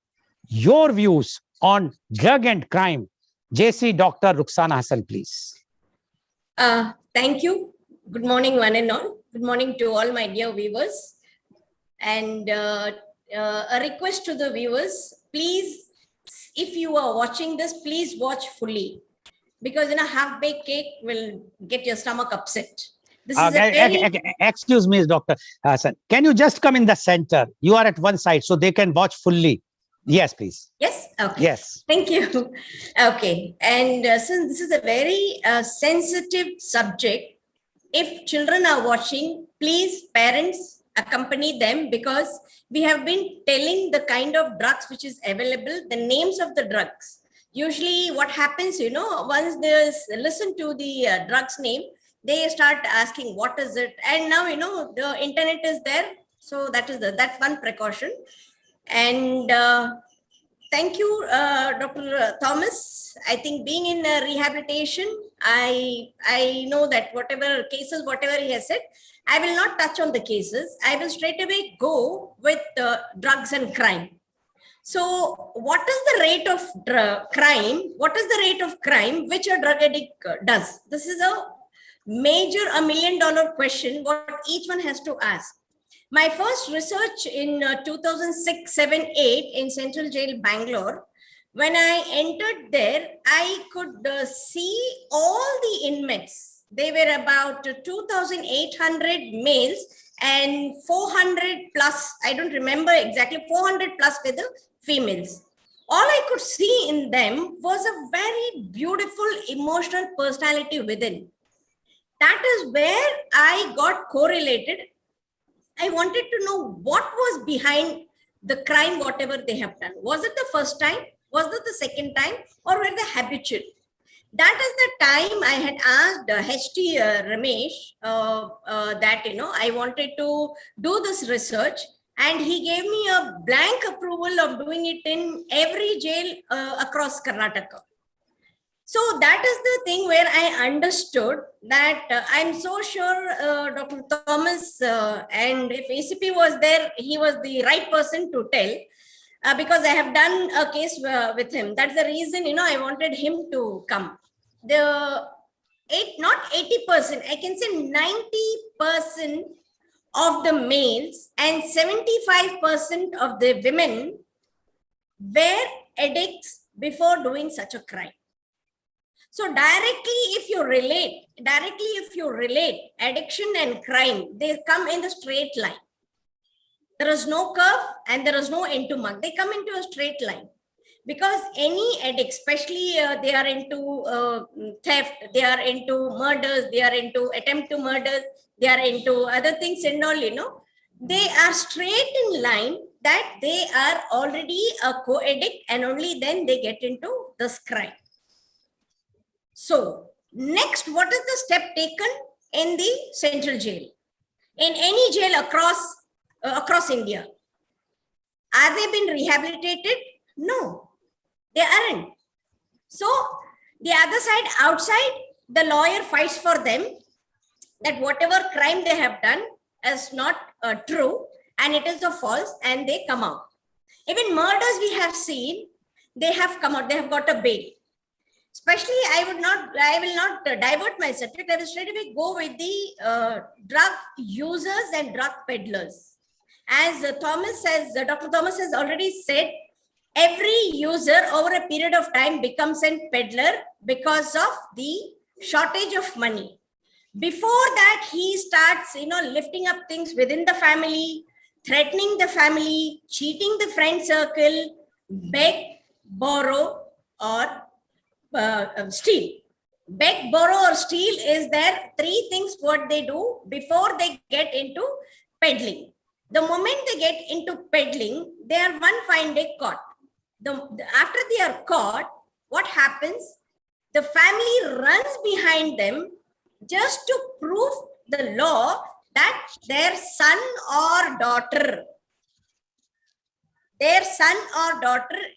your views on drug and crime. JC Dr. Rukhsana Hassan, please. Thank you. Good morning, one and all. Good morning to all my dear viewers. And a request to the viewers, please, if you are watching this, please watch fully. Because in a half-baked cake will get your stomach upset. This is a very... Excuse me, Dr. Hassan. Can you just come in the center? You are at one side, so they can watch fully. Yes, please. Yes? Okay. Yes. Thank you. Okay. And since this is a very sensitive subject, if children are watching, please, parents, accompany them, because we have been telling the kind of drugs which is available, the names of the drugs. Usually what happens, once they listen to the drugs name, they start asking, what is it? And now, the internet is there. So that's one precaution. And thank you, Dr. Thomas. I think being in rehabilitation, I know that whatever he has said, I will not touch on the cases. I will straight away go with drugs and crime. So what is the rate of crime? What is the rate of crime which a drug addict does? This is a major $1 million question what each one has to ask. My first research in 2006, 7, 8 in Central Jail, Bangalore, When I entered there, I could see all the inmates. They were about 2,800 males and 400 plus, I don't remember exactly, 400 plus with the females. All I could see in them was a very beautiful emotional personality within. That is where I got correlated. I wanted to know what was behind the crime, whatever they have done. Was it the first time? Was it the second time? Or were they habitual? That is the time I had asked HT Ramesh that, I wanted to do this research, and he gave me a blank approval of doing it in every jail across Karnataka. So that is the thing where I understood that I'm so sure Dr. Thomas and if ACP was there, he was the right person to tell because I have done a case with him. That's the reason, I wanted him to come. Not 80%, I can say 90% of the males and 75% of the women were addicts before doing such a crime. So directly if you relate addiction and crime, they come in the straight line. There is no curve and there is no end to mark. They come into a straight line. Because any addict, especially they are into theft, they are into murders, they are into attempt to murders, they are into other things and all, they are straight in line that they are already a co-addict and only then they get into this crime. So next, what is the step taken in the central jail? In any jail across India? Are they been rehabilitated? No, they aren't. So the other side, outside, the lawyer fights for them that whatever crime they have done is not true and it is a false, and they come out. Even murders we have seen, they have come out, they have got a bail. Especially, I will not divert my subject. I will straight away go with the drug users and drug peddlers. As Dr. Thomas has already said, every user over a period of time becomes a peddler because of the shortage of money. Before that, he starts, lifting up things within the family, threatening the family, cheating the friend circle, beg, borrow, or steal. Beg, borrow, or steal is there three things what they do before they get into peddling. The moment they get into peddling, they are one fine day caught. After they are caught, what happens? The family runs behind them just to prove the law that their son or daughter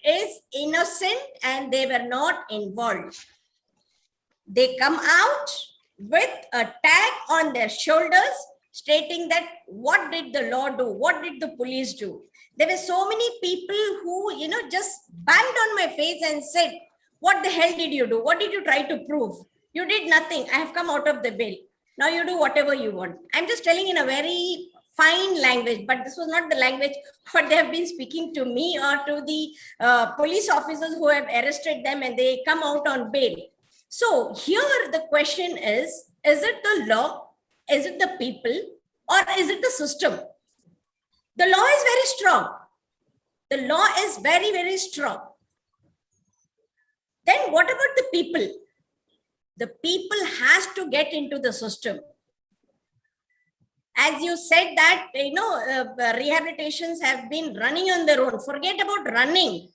is innocent and they were not involved. They come out with a tag on their shoulders stating that what did the law do? What did the police do? There were so many people who, just banged on my face and said, what the hell did you do? What did you try to prove? You did nothing. I have come out of the bail. Now you do whatever you want. I'm just telling in a very fine language, but this was not the language what they have been speaking to me or to the police officers who have arrested them and they come out on bail. So here the question is it the law? Is it the people? Or is it the system? The law is very strong. The law is very, very strong. Then what about the people? The people has to get into the system. As you said that, rehabilitations have been running on their own. Forget about running.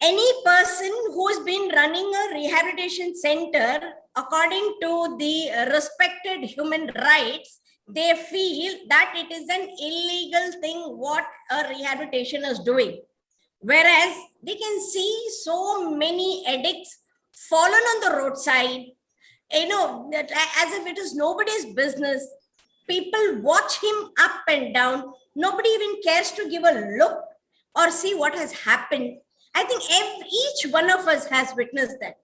Any person who's been running a rehabilitation center, according to the respected human rights, they feel that it is an illegal thing what a rehabilitation is doing. Whereas they can see so many addicts fallen on the roadside, as if it is nobody's business. People watch him up and down. Nobody even cares to give a look or see what has happened. I think each one of us has witnessed that.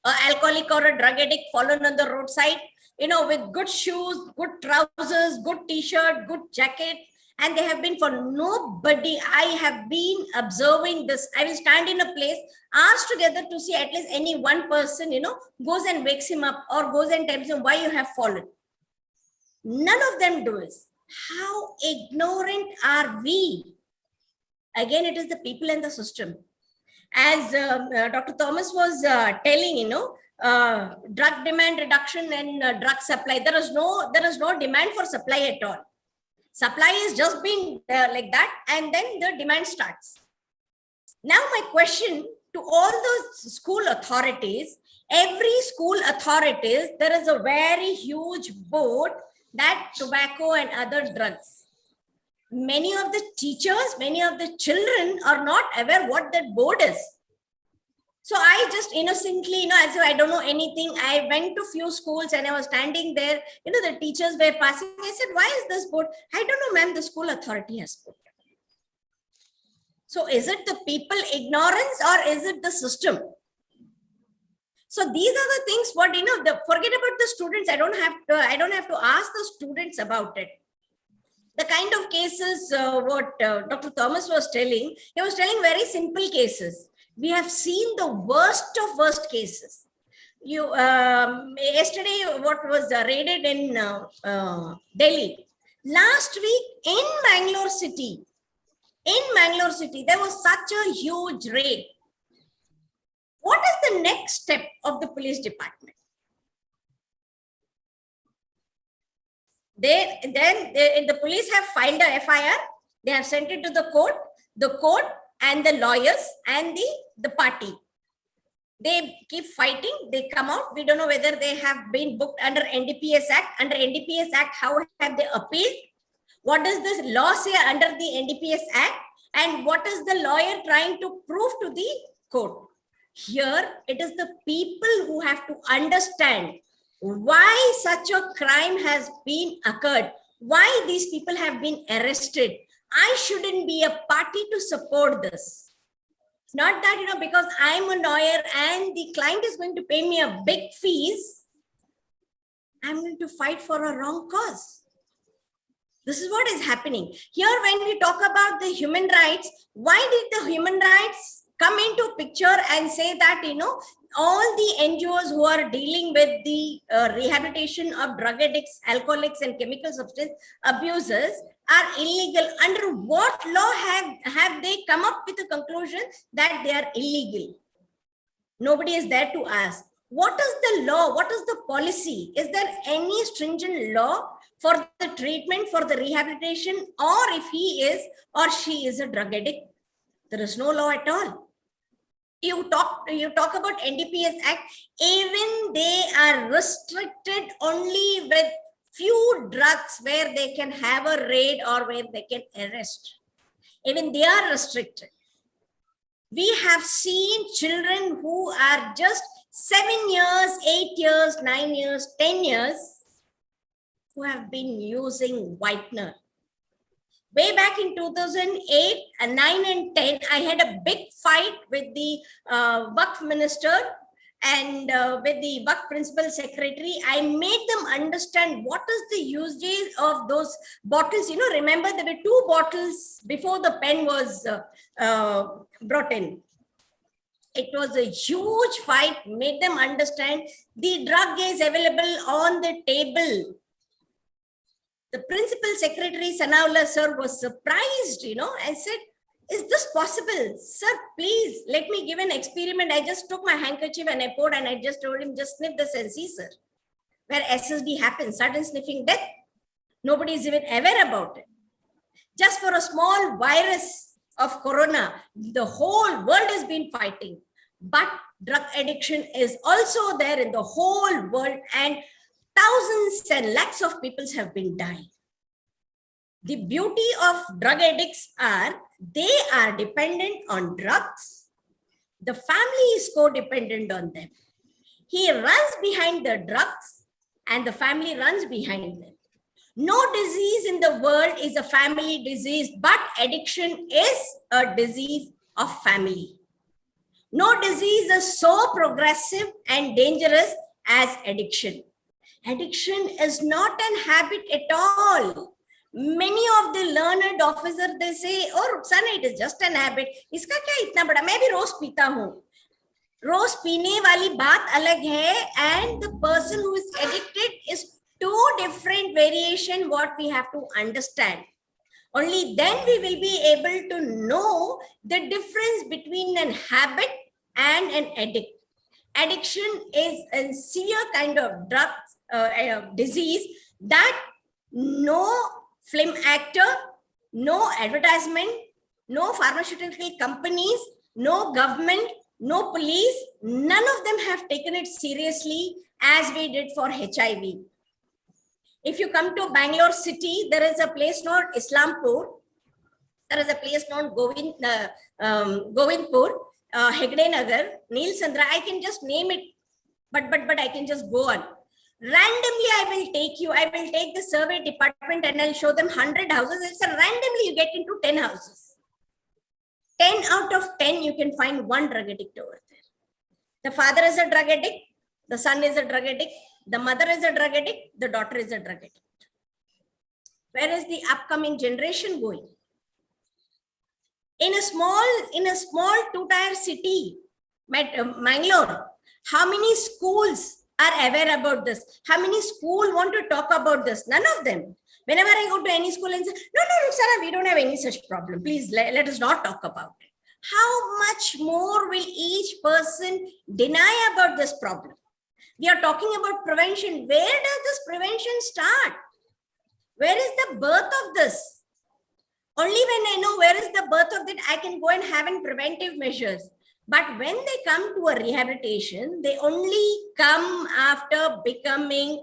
An alcoholic or a drug addict fallen on the roadside, with good shoes, good trousers, good t-shirt, good jacket, And they have been for nobody. I have been observing this. I will stand in a place, ask together to see at least any one person, goes and wakes him up or goes and tells him why you have fallen. None of them do it. How ignorant are we? Again, it is the people and the system. As Dr. Thomas was telling, drug demand reduction and drug supply. There is no demand for supply at all. Supply is just being like that, and then the demand starts. Now, my question to all those school authorities, every school authorities, there is a very huge board that tobacco and other drugs. Many of the teachers, many of the children are not aware what that board is. So I just innocently, as if I don't know anything, I went to few schools and I was standing there, the teachers were passing. I said, why is this board? I don't know, ma'am, the school authority has put it. So is it the people ignorance or is it the system? So these are the things what, forget about the students. I don't have to ask the students about it. The kind of cases what Dr. Thomas was telling, he was telling very simple cases. We have seen the worst of worst cases. Yesterday, what was raided in Delhi. Last week in Bangalore city, there was such a huge raid. What is the next step of the police department? The police have filed a FIR. They have sent it to the court. The court and the lawyers and the party. They keep fighting. They come out. We don't know whether they have been booked under NDPS Act. Under NDPS Act, how have they appealed? What does this law say under the NDPS Act? And what is the lawyer trying to prove to the court? Here, it is the people who have to understand why such a crime has been occurred, why these people have been arrested. I shouldn't be a party to support this. It's not that, because I'm a lawyer and the client is going to pay me a big fees, I'm going to fight for a wrong cause. This is what is happening. Here, when we talk about the human rights, why did the human rights come into picture and say that, all the NGOs who are dealing with the rehabilitation of drug addicts, alcoholics, and chemical substance abusers are illegal? Under what law have they come up with a conclusion that they are illegal? Nobody is there to ask. What is the law? What is the policy? Is there any stringent law for the treatment, for the rehabilitation, or if he is or she is a drug addict? There is no law at all. You talk about NDPS Act, even they are restricted only with few drugs where they can have a raid or where they can arrest. Even they are restricted. We have seen children who are just 7 years, 8 years, 9 years, 10 years, who have been using whitener. Way back in 2008, 9 and 10, I had a big fight with the Waqf minister and with the Waqf principal secretary. I made them understand what is the usage of those bottles. Remember there were 2 bottles before the pen was brought in. It was a huge fight, made them understand the drug is available on the table. The principal secretary, Sanaullah sir, was surprised, and said, is this possible? Sir, please, let me give an experiment. I just took my handkerchief and I poured and I just told him, just sniff this and see, sir. Where SSD happens, sudden sniffing death. Nobody is even aware about it. Just for a small virus of corona, the whole world has been fighting. But drug addiction is also there in the whole world, and thousands and lakhs of people have been dying. The beauty of drug addicts they are dependent on drugs. The family is codependent on them. He runs behind the drugs and the family runs behind them. No disease in the world is a family disease, but addiction is a disease of family. No disease is so progressive and dangerous as addiction. Addiction is not an habit at all. Many of the learned officers, they say, oh Ruxana, it is just an habit. Iska kya itna bada? मैं भी रोज पीता हूँ. रोज पीने वाली बात अलग है, and the person who is addicted is two different variation what we have to understand. Only then we will be able to know the difference between an habit and an addict. Addiction is a severe kind of drug disease that no film actor, no advertisement, no pharmaceutical companies, no government, no police, none of them have taken it seriously as we did for HIV. If you come to Bangalore city, there is a place called Islampur. There is a place called Govindpur, Hegde Nagar, Neel Sandra. I can just name it, but I can just go on. Randomly, I will take the survey department and I'll show them 100 houses. It's a randomly you get into 10 houses. 10 out of 10, you can find one drug addict over there. The father is a drug addict. The son is a drug addict. The mother is a drug addict. The daughter is a drug addict. Where is the upcoming generation going? In a small two-tier city, Mangalore, how many schools are aware about this? How many schools want to talk about this? None of them. Whenever I go to any school and say, no, Ruxana, we don't have any such problem. Please let us not talk about it. How much more will each person deny about this problem? We are talking about prevention. Where does this prevention start? Where is the birth of this? Only when I know where is the birth of it, I can go and have in preventive measures. But when they come to a rehabilitation, they only come after becoming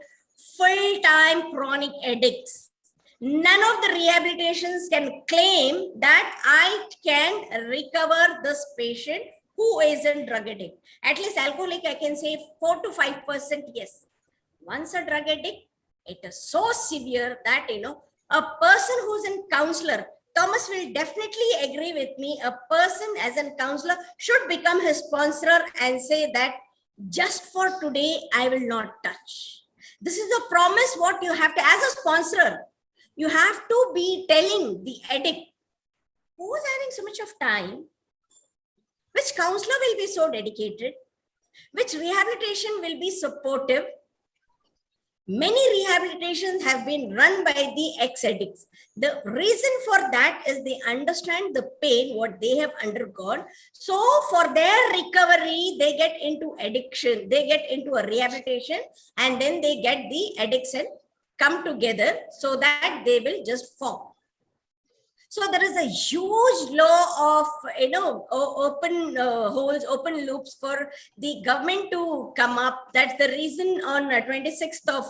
full-time chronic addicts. None of the rehabilitations can claim that I can recover this patient who isn't drug addict. At least alcoholic, I can say 4 to 5%, yes. Once a drug addict, it is so severe that, a person who's in counselor, Thomas will definitely agree with me, a person as a counselor should become his sponsor and say that just for today, I will not touch. This is a promise what you have to, as a sponsor, you have to be telling the addict who is having so much of time, which counselor will be so dedicated, which rehabilitation will be supportive. Many rehabilitations have been run by the ex-addicts. The reason for that is they understand the pain, what they have undergone. So for their recovery, they get into addiction, they get into a rehabilitation, and then they get the addiction come together so that they will just form. So there is a huge law of, open holes, open loops for the government to come up. That's the reason on 26th of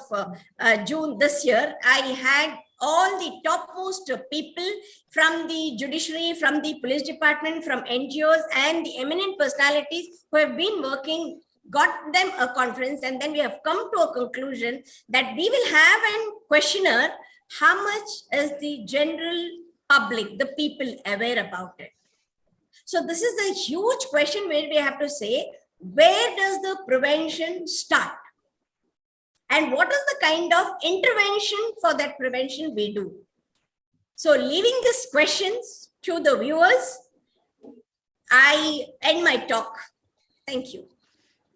June this year, I had all the topmost people from the judiciary, from the police department, from NGOs and the eminent personalities who have been working, got them a conference, and then we have come to a conclusion that we will have a questionnaire, how much is the general public, the people aware about it. So this is a huge question where we have to say, where does the prevention start? And what is the kind of intervention for that prevention we do? So leaving these questions to the viewers, I end my talk. Thank you.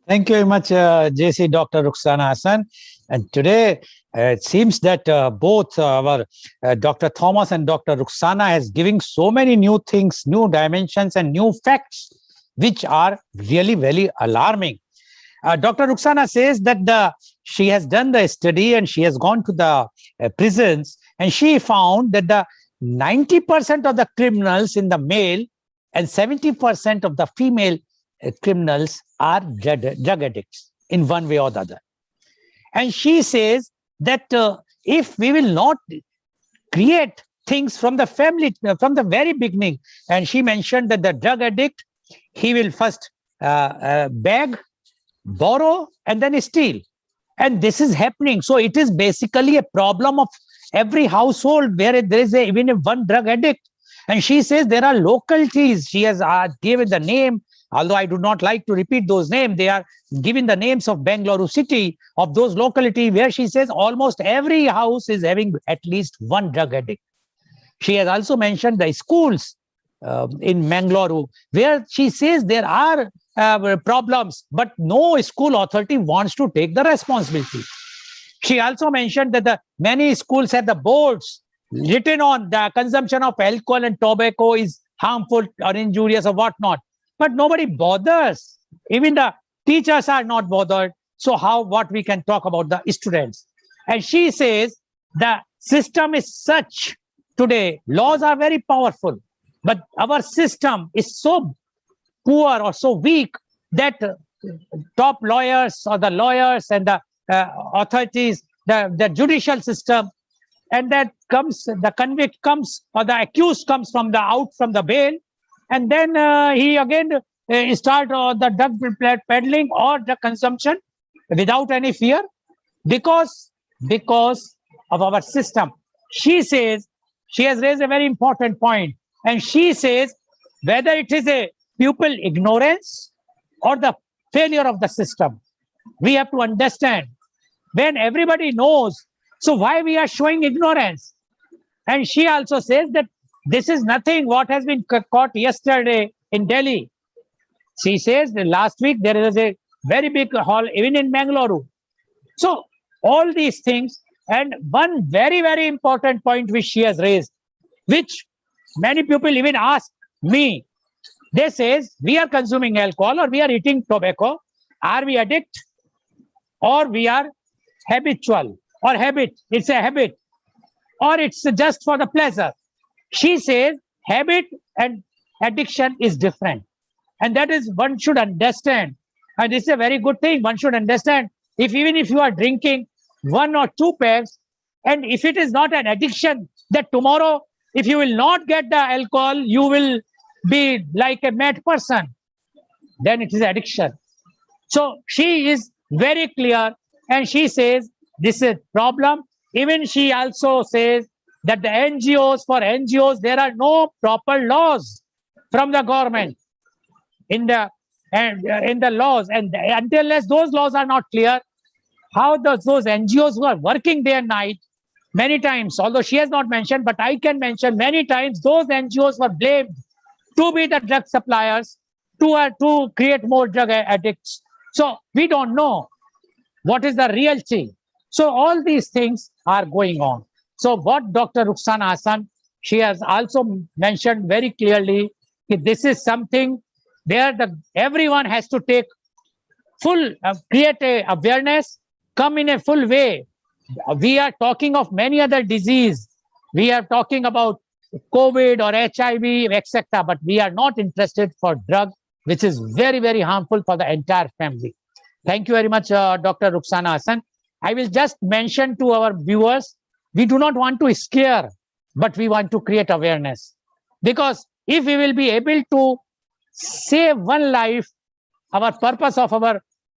Thank you very much, JC Dr. Ruxana Hassan. And today, it seems that both our Dr. Thomas and Dr. Ruxana has given so many new things, new dimensions and new facts, which are really very alarming. Dr. Ruxana says that she has done the study and she has gone to the prisons, and she found that the 90% of the criminals in the male and 70% of the female criminals are drug addicts in one way or the other. And she says that if we will not create things from the family, from the very beginning, and she mentioned that the drug addict, he will first beg, borrow, and then steal. And this is happening. So it is basically a problem of every household where there is even one drug addict. And she says there are localities. She has given the name Although I do not like to repeat those names, they are given the names of Bangalore city, of those locality where she says almost every house is having at least one drug addict. She has also mentioned the schools in Mangalore, where she says there are problems, but no school authority wants to take the responsibility. She also mentioned that the many schools have the boards written on the consumption of alcohol and tobacco is harmful or injurious or whatnot, but nobody bothers. Even the teachers are not bothered. So what we can talk about the students? And she says the system is such today, laws are very powerful, but our system is so poor or so weak that top lawyers or the lawyers and the authorities, the judicial system, and that comes, the convict comes or the accused comes from the bail, and then he again start the drug peddling or the consumption without any fear because of our system. She says, she has raised a very important point, and she says whether it is a pupil ignorance or the failure of the system, we have to understand when everybody knows, so why we are showing ignorance? And she also says that this is nothing what has been caught yesterday in Delhi. She says that last week there was a very big hall even in Mangalore. So all these things, and one very, very important point which she has raised, which many people even ask me, they says we are consuming alcohol or we are eating tobacco, are we addict or we are habitual or habit, it's a habit or it's just for the pleasure. She says habit and addiction is different, and that is one should understand, and it's a very good thing. One should understand even if you are drinking 1 or 2 packs, and if it is not an addiction, that tomorrow if you will not get the alcohol, you will be like a mad person, then it is addiction. So she is very clear, and she says this is a problem. Even she also says that the NGOs, there are no proper laws from the government in the laws, and until those laws are not clear, how those NGOs who are working day and night, many times, although she has not mentioned, but I can mention many times, those NGOs were blamed to be the drug suppliers, to create more drug addicts. So we don't know what is the real thing. So all these things are going on. So what Dr. Rukhsana Hassan, she has also mentioned very clearly that this is something where everyone has to take full, create a awareness, come in a full way. We are talking of many other diseases. We are talking about COVID or HIV, etc. But we are not interested for drug, which is very, very harmful for the entire family. Thank you very much, Dr. Rukhsana Hassan. I will just mention to our viewers, we do not want to scare, but we want to create awareness. Because if we will be able to save one life, our purpose of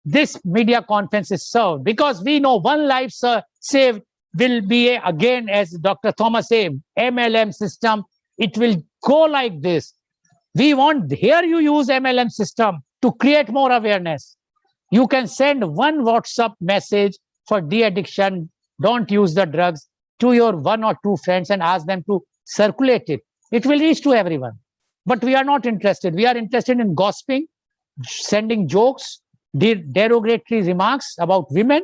this media conference is served. Because we know one life saved will be, again, as Dr. Thomas said, MLM system, it will go like this. We want, here you use MLM system to create more awareness. You can send one WhatsApp message for de-addiction, don't use the drugs, to your 1 or 2 friends and ask them to circulate it. It will reach to everyone. But we are not interested. We are interested in gossiping, sending jokes, derogatory remarks about women,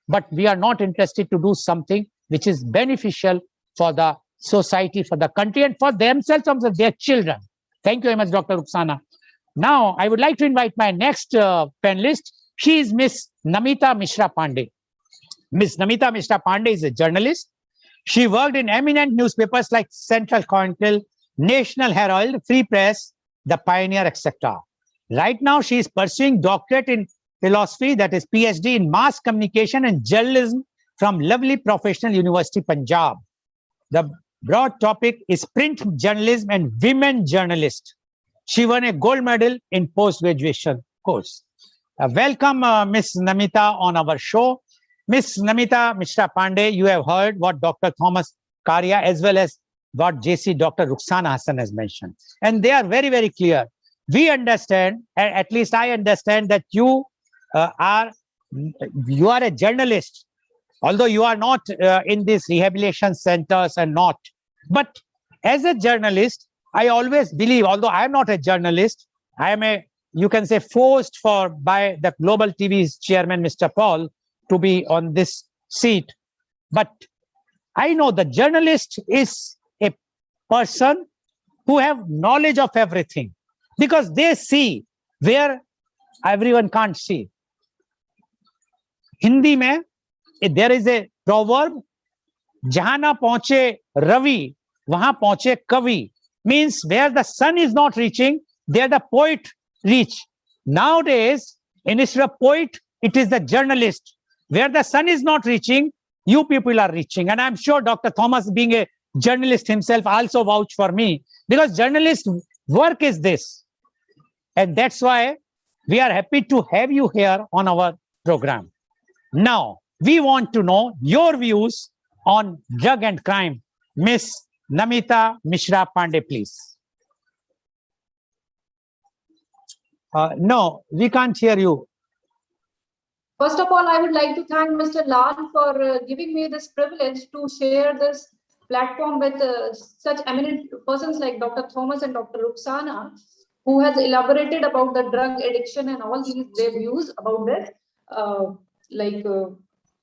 but we are not interested to do something which is beneficial for the society, for the country, and for themselves and their children. Thank you very much, Dr. Rukhsana. Now, I would like to invite my next panelist. She is Miss Namita Mishra Pandey. Miss Namita Mishra Pandey is a journalist. She worked in eminent newspapers like Central Chronicle, National Herald, Free Press, The Pioneer, etc. Right now, she is pursuing doctorate in philosophy, that is PhD in mass communication and journalism from lovely Professional University, Punjab. The broad topic is print journalism and women journalists. She won a gold medal in post-graduation course. Welcome, Miss Namita, on our show. Miss Namita Mishra Pandey, you have heard what Dr. Thomas Karia as well as what JC Dr. Rukhsana Hassan has mentioned. And they are very, very clear. we understand, at least I understand, that you are a journalist, although you are not in these rehabilitation centers and not. But as a journalist, I always believe, although I am not a journalist, I am a, you can say, forced by the Global TV's chairman, Mr. Paul, to be on this seat. But I know the journalist is a person who have knowledge of everything, because they see where everyone can't see. Hindi mein, there is a proverb, जहां ना पहुंचे रवि वहां पहुंचे कवि, means where the sun is not reaching, there the poet reach. Nowadays, instead of poet, it is the journalist. Where the sun is not reaching, you people are reaching. And I'm sure Dr. Thomas, being a journalist himself, also vouch for me, because journalist work is this. And that's why we are happy to have you here on our program. Now, we want to know your views on drug and crime. Miss Namita Mishra Pandey, please. No, we can't hear you. First of all, I would like to thank Mr. Lal for giving me this privilege to share this platform with such eminent persons like Dr. Thomas and Dr. Ruxana, who has elaborated about the drug addiction and all these their views about this.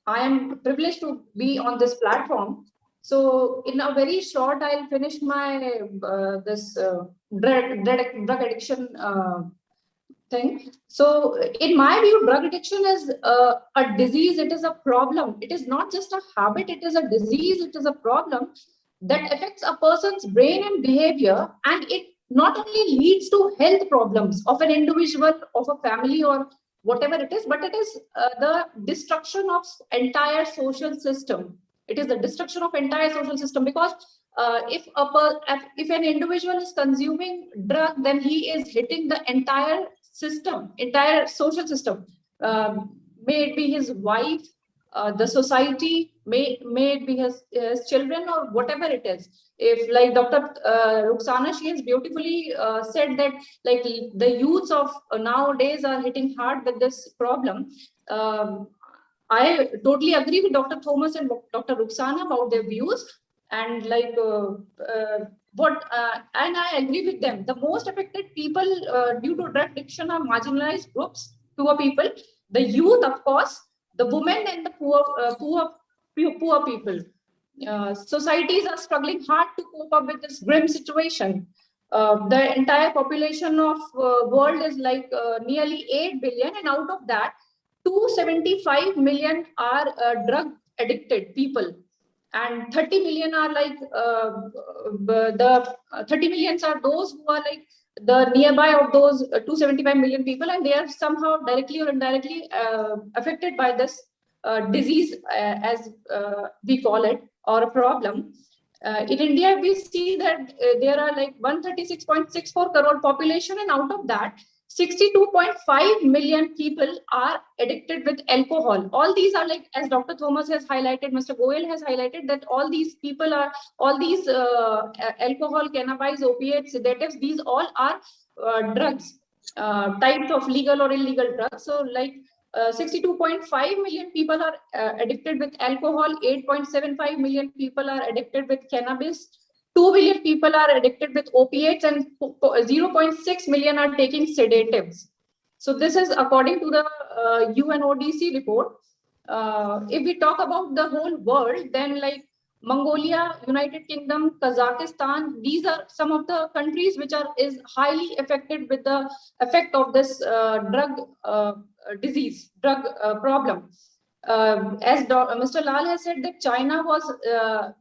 I am privileged to be on this platform. So in a very short, I'll finish my drug addiction thing. So in my view, drug addiction is a disease. It is a problem. It is not just a habit. It is a disease. It is a problem that affects a person's brain and behavior. And it not only leads to health problems of an individual, of a family, or whatever it is, but it is the destruction of entire social system. It is the destruction of entire social system, because if an individual is consuming drug, then he is hitting the entire system, entire social system. May it be his wife, the society, may it be his children, or whatever it is. If, like Dr. Ruxana, she has beautifully said that, like, the youths of nowadays are hitting hard with this problem. I totally agree with Dr. Thomas and Dr. Ruxana about their views, and like and I agree with them. The most affected people due to drug addiction are marginalized groups, poor people, the youth, of course, the women, and the poor people. Societies are struggling hard to cope up with this grim situation. The entire population of world is like nearly 8 billion, and out of that, 275 million are drug addicted people, and 30 million are like the 30 millions are those who are like the nearby of those 275 million people, and they are somehow directly or indirectly affected by this disease, as we call it, or a problem. In India, we see that there are like 136.64 crore population, and out of that, 62.5 million people are addicted with alcohol. All these are like, as Dr. Thomas has highlighted, Mr. Goel has highlighted, that all these people are, all these alcohol, cannabis, opiates, sedatives, these all are drugs, types of legal or illegal drugs. So like 62.5 million people are addicted with alcohol, 8.75 million people are addicted with cannabis, 2 billion people are addicted with opiates, and 0.6 million are taking sedatives. So this is according to the UNODC report. If we talk about the whole world, then like Mongolia, United Kingdom, Kazakhstan, these are some of the countries which is highly affected with the effect of this drug disease, drug problem. As Mr. Lal has said, that China was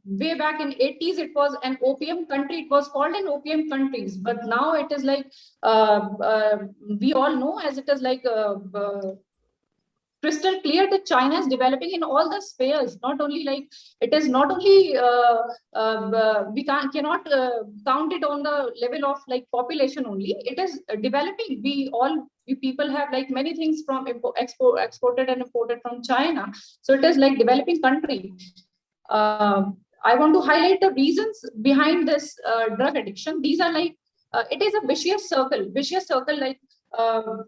way back in 80s, it was an opium country. It was called an opium countries, but now it is like we all know, as it is like crystal clear that China is developing in all the spheres. Not only like it is not only we cannot count it on the level of like population only. It is developing. We people have like many things from exported and imported from China. So it is like developing country. I want to highlight the reasons behind this drug addiction. These are like it is a vicious circle, like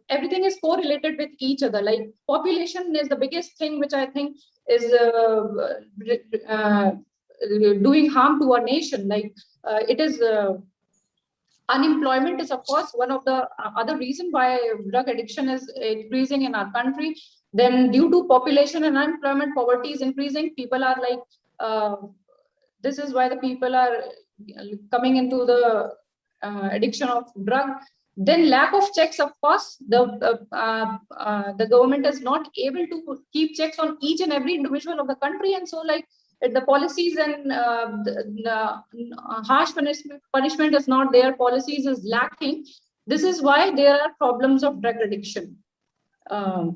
everything is correlated with each other. Like population is the biggest thing which I think is doing harm to our nation. Like it is unemployment is of course one of the other reason why drug addiction is increasing in our country. Then due to population and unemployment, poverty is increasing. People are like this is why the people are coming into the addiction of drug. Then lack of checks, of course, the government is not able to keep checks on each and every individual of the country, and so like the policies and harsh punishment is not there, policies is lacking. This is why there are problems of drug addiction. There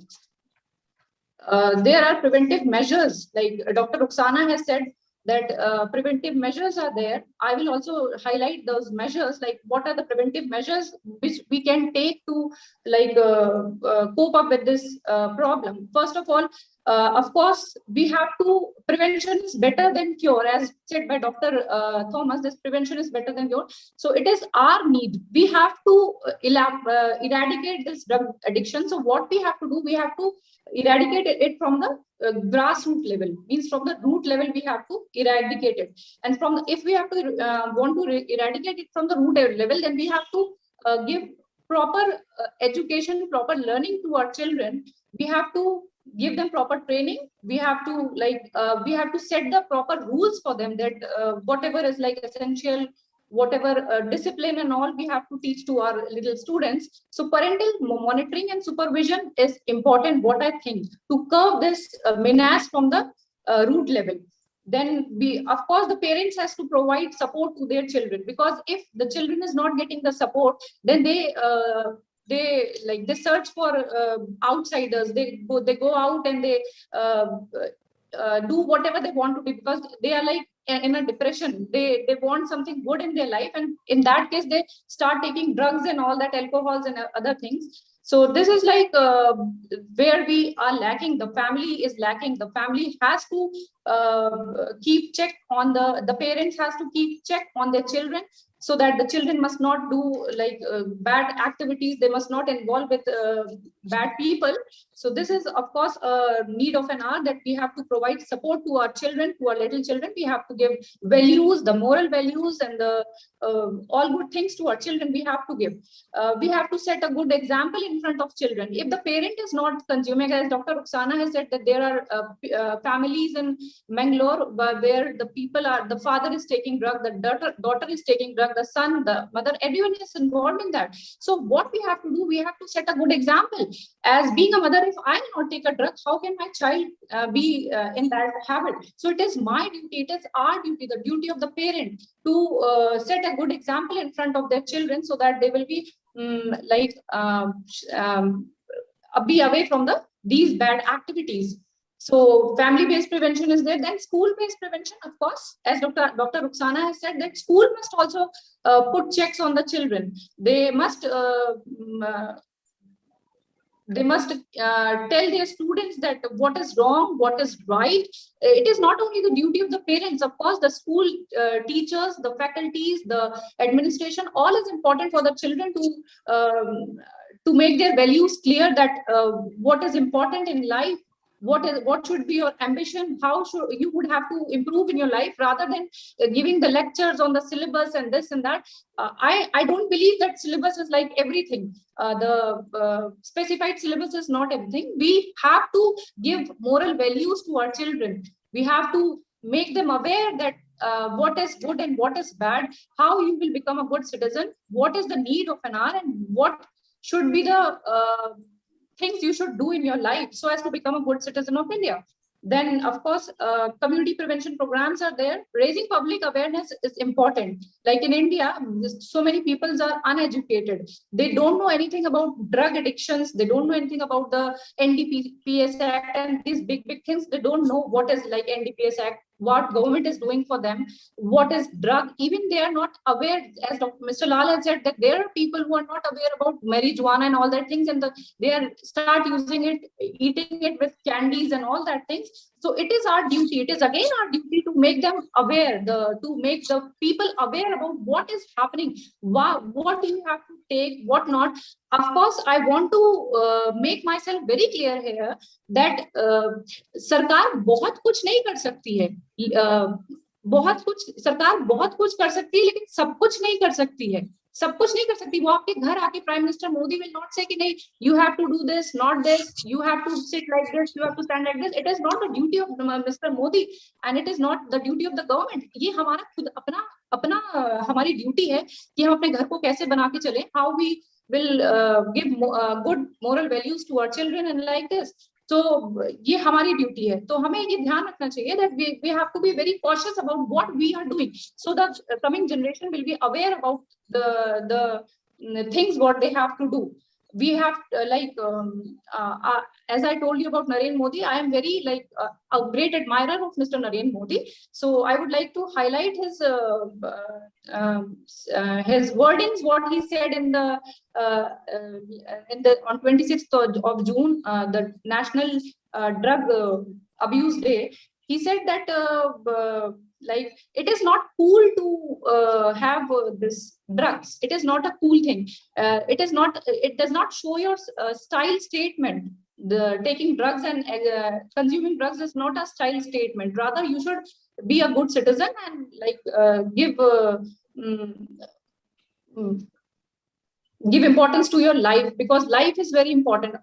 are preventive measures, like Dr. Ruxana has said that preventive measures are there. I will also highlight those measures, like what are the preventive measures which we can take to like cope up with this problem. First of all, of course, we have to, prevention is better than cure, as said by Dr. Thomas, this prevention is better than cure. So it is our need. We have to eradicate this drug addiction. So what we have to do, we have to eradicate it from the grassroots level, means from the root level we have to eradicate it. And from the, if we have to want to eradicate it from the root level, then we have to give proper education, proper learning to our children. We have to give them proper training. We have to we have to set the proper rules for them, that whatever is like essential, whatever discipline and all, we have to teach to our little students. So parental monitoring and supervision is important, what I think, to curb this menace from the root level. Then we, of course, the parents has to provide support to their children, because if the children is not getting the support, then they search for outsiders. They go out and they do whatever they want to do, because they are like in a depression. They want something good in their life, and in that case they start taking drugs and all that, alcohols and other things. So this is like where we are lacking. The family is lacking. The family has to keep check on the parents has to keep check on their children, so that the children must not do like bad activities. They must not involve with bad people. So this is of course a need of an hour, that we have to provide support to our children, to our little children. We have to give values, the moral values, and the all good things to our children we have to give. We have to set a good example in front of children. If the parent is not consuming, as Dr. Ruxana has said, that there are families in Mangalore where the father is taking drug, the daughter is taking drug, the son, the mother, everyone is involved in that. So what we have to do, we have to set a good example. As being a mother, if I will not take a drug, how can my child be in that habit? So it is my duty, it is our duty, the duty of the parent, to set a good example in front of their children, so that they will be be away from these bad activities. So family-based prevention is there. Then school-based prevention, of course, as Dr. Ruxana has said, that school must also put checks on the children. They must tell their students that what is wrong, what is right. It is not only the duty of the parents, of course, the school teachers, the faculties, the administration, all is important for the children to make their values clear, that what is important in life, what should be your ambition, how should you would have to improve in your life, rather than giving the lectures on the syllabus and this and that. I don't believe that syllabus is like everything. The specified syllabus is not everything. We have to give moral values to our children. We have to make them aware that what is good and what is bad, how you will become a good citizen, what is the need of an hour, and what should be the things you should do in your life so as to become a good citizen of India. Then, of course, community prevention programs are there. Raising public awareness is important. Like in India, so many people are uneducated. They don't know anything about drug addictions. They don't know anything about the NDPS Act and these big things. They don't know what is like NDPS Act, what government is doing for them, what is drug. Even they are not aware, as Mr. Lal has said, that there are people who are not aware about marijuana and all that things, and they start using it, eating it with candies and all that things. So it is our duty. It is again our duty to make them aware, to make the people aware about what is happening, what you have to take, what not. Of course, I want to make myself very clear here that सरकार बहुत कुछ नहीं कर सकती है, बहुत कुछ सरकार बहुत कुछ कर सकती है, लेकिन सब कुछ नहीं कर सकती है, सब कुछ नहीं कर सकती। वो आपके घर आके prime minister Modi will not say कि नहीं, you have to do this, not this, you have to sit like this, you have to stand like this. It is not the duty of mister Modi and it is not the duty of the government. ये हमारा खुद अपना हमारी duty है कि हम अपने घर को कैसे बना के चले, how we will give good moral values to our children and like this. So ये हमारी ड्यूटी है, तो हमें ये ध्यान रखना चाहिए that we have to be very cautious about what we are doing, so the coming generation will be aware about the things what they have to do. We have as I told you about Narendra Modi, I am very a great admirer of Mr. Narendra Modi. So I would like to highlight his wordings, what he said in the on 26th of June, the National Drug Abuse Day. He said that it is not cool to have this drugs. It is not a cool thing. It does not show your style statement. The taking drugs and consuming drugs is not a style statement. Rather, you should be a good citizen and give importance to your life, because life is very important.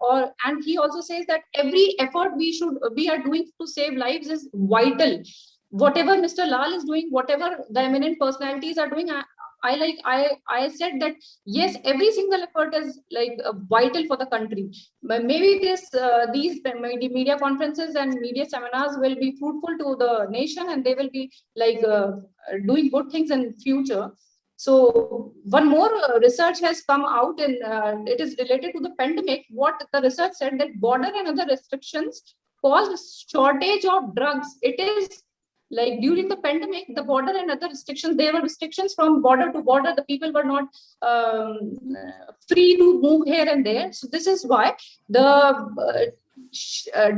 And he also says that every effort we are doing to save lives is vital. Whatever Mr. Lal is doing, whatever the eminent personalities are doing, I said that yes, every single effort is vital for the country. But maybe these media conferences and media seminars will be fruitful to the nation, and they will be doing good things in future. So one more research has come out, and it is related to the pandemic. What the research said, that border and other restrictions caused shortage of drugs. It is during the pandemic, the border and other restrictions, there were restrictions from border to border. The people were not free to move here and there. So this is why the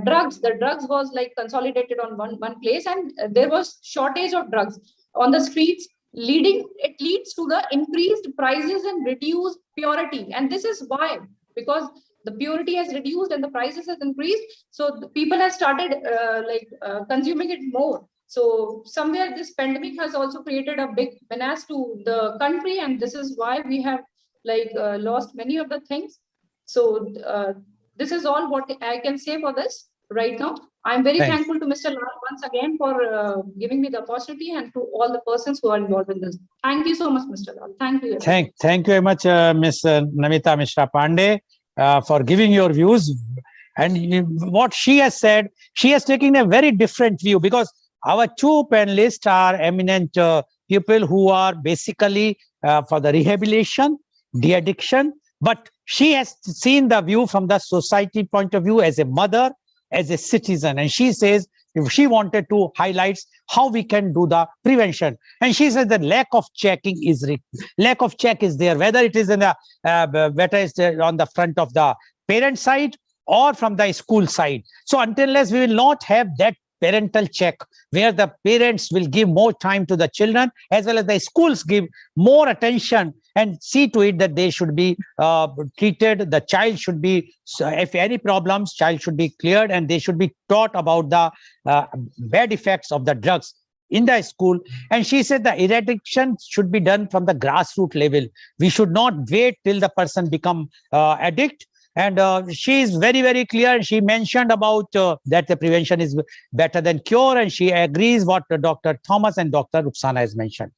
drugs was consolidated on one place, and there was shortage of drugs on the streets. It leads to the increased prices and reduced purity. And this is why, because the purity has reduced and the prices has increased, so the people have started consuming it more. So somewhere this pandemic has also created a big menace to the country, and this is why we have lost many of the things. So this is all what I can say for this right now. I'm very thankful to Mr. Lal once again for giving me the opportunity, and to all the persons who are involved in this. Thank you so much, Mr. Lal. Thank you. Thank you very much, Ms. Namita Mishra Pandey, for giving your views. And what she has said, she has taken a very different view, because our two panelists are eminent people who are basically for the rehabilitation, de-addiction, but she has seen the view from the society point of view as a mother, as a citizen. And she says, if she wanted to highlight how we can do the prevention. And she says that lack of check is there, whether it is in the whether it's on the front of the parent side or from the school side. So unless we will not have that parental check, where the parents will give more time to the children, as well as the schools give more attention and see to it that they should be treated. The child should be, if any problems, child should be cleared, and they should be taught about the bad effects of the drugs in the school. And she said the eradication should be done from the grassroots level. We should not wait till the person become addict. And she is very, very clear. She mentioned about that the prevention is better than cure, and she agrees what Dr. Thomas and Dr. Ruxana has mentioned.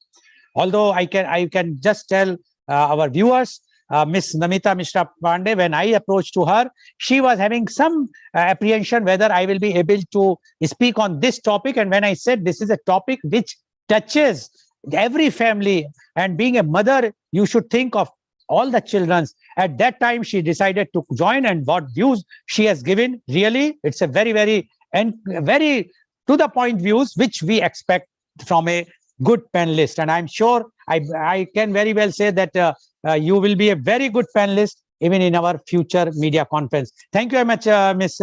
Although I can just tell our viewers, Miss Namita Mishra Pandey, when I approached to her, she was having some apprehension whether I will be able to speak on this topic. And when I said this is a topic which touches every family, and being a mother, you should think of all the children. At that time, she decided to join, and what views she has given, really, it's a very, very and very to the point views which we expect from a good panelist. And I'm sure I can very well say that you will be a very good panelist even in our future media conference. Thank you very much, Ms.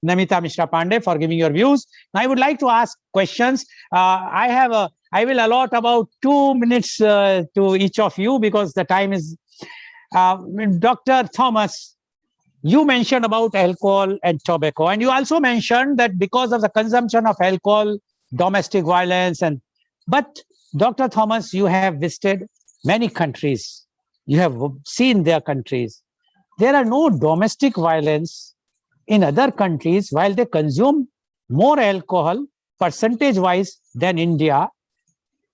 Namita Mishra Pandey, for giving your views. Now, I would like to ask questions. I will allot about 2 minutes to each of you because the time is. Dr. Thomas, you mentioned about alcohol and tobacco, and you also mentioned that because of the consumption of alcohol, domestic violence, but Dr. Thomas, you have visited many countries. You have seen their countries. There are no domestic violence in other countries while they consume more alcohol percentage-wise than India.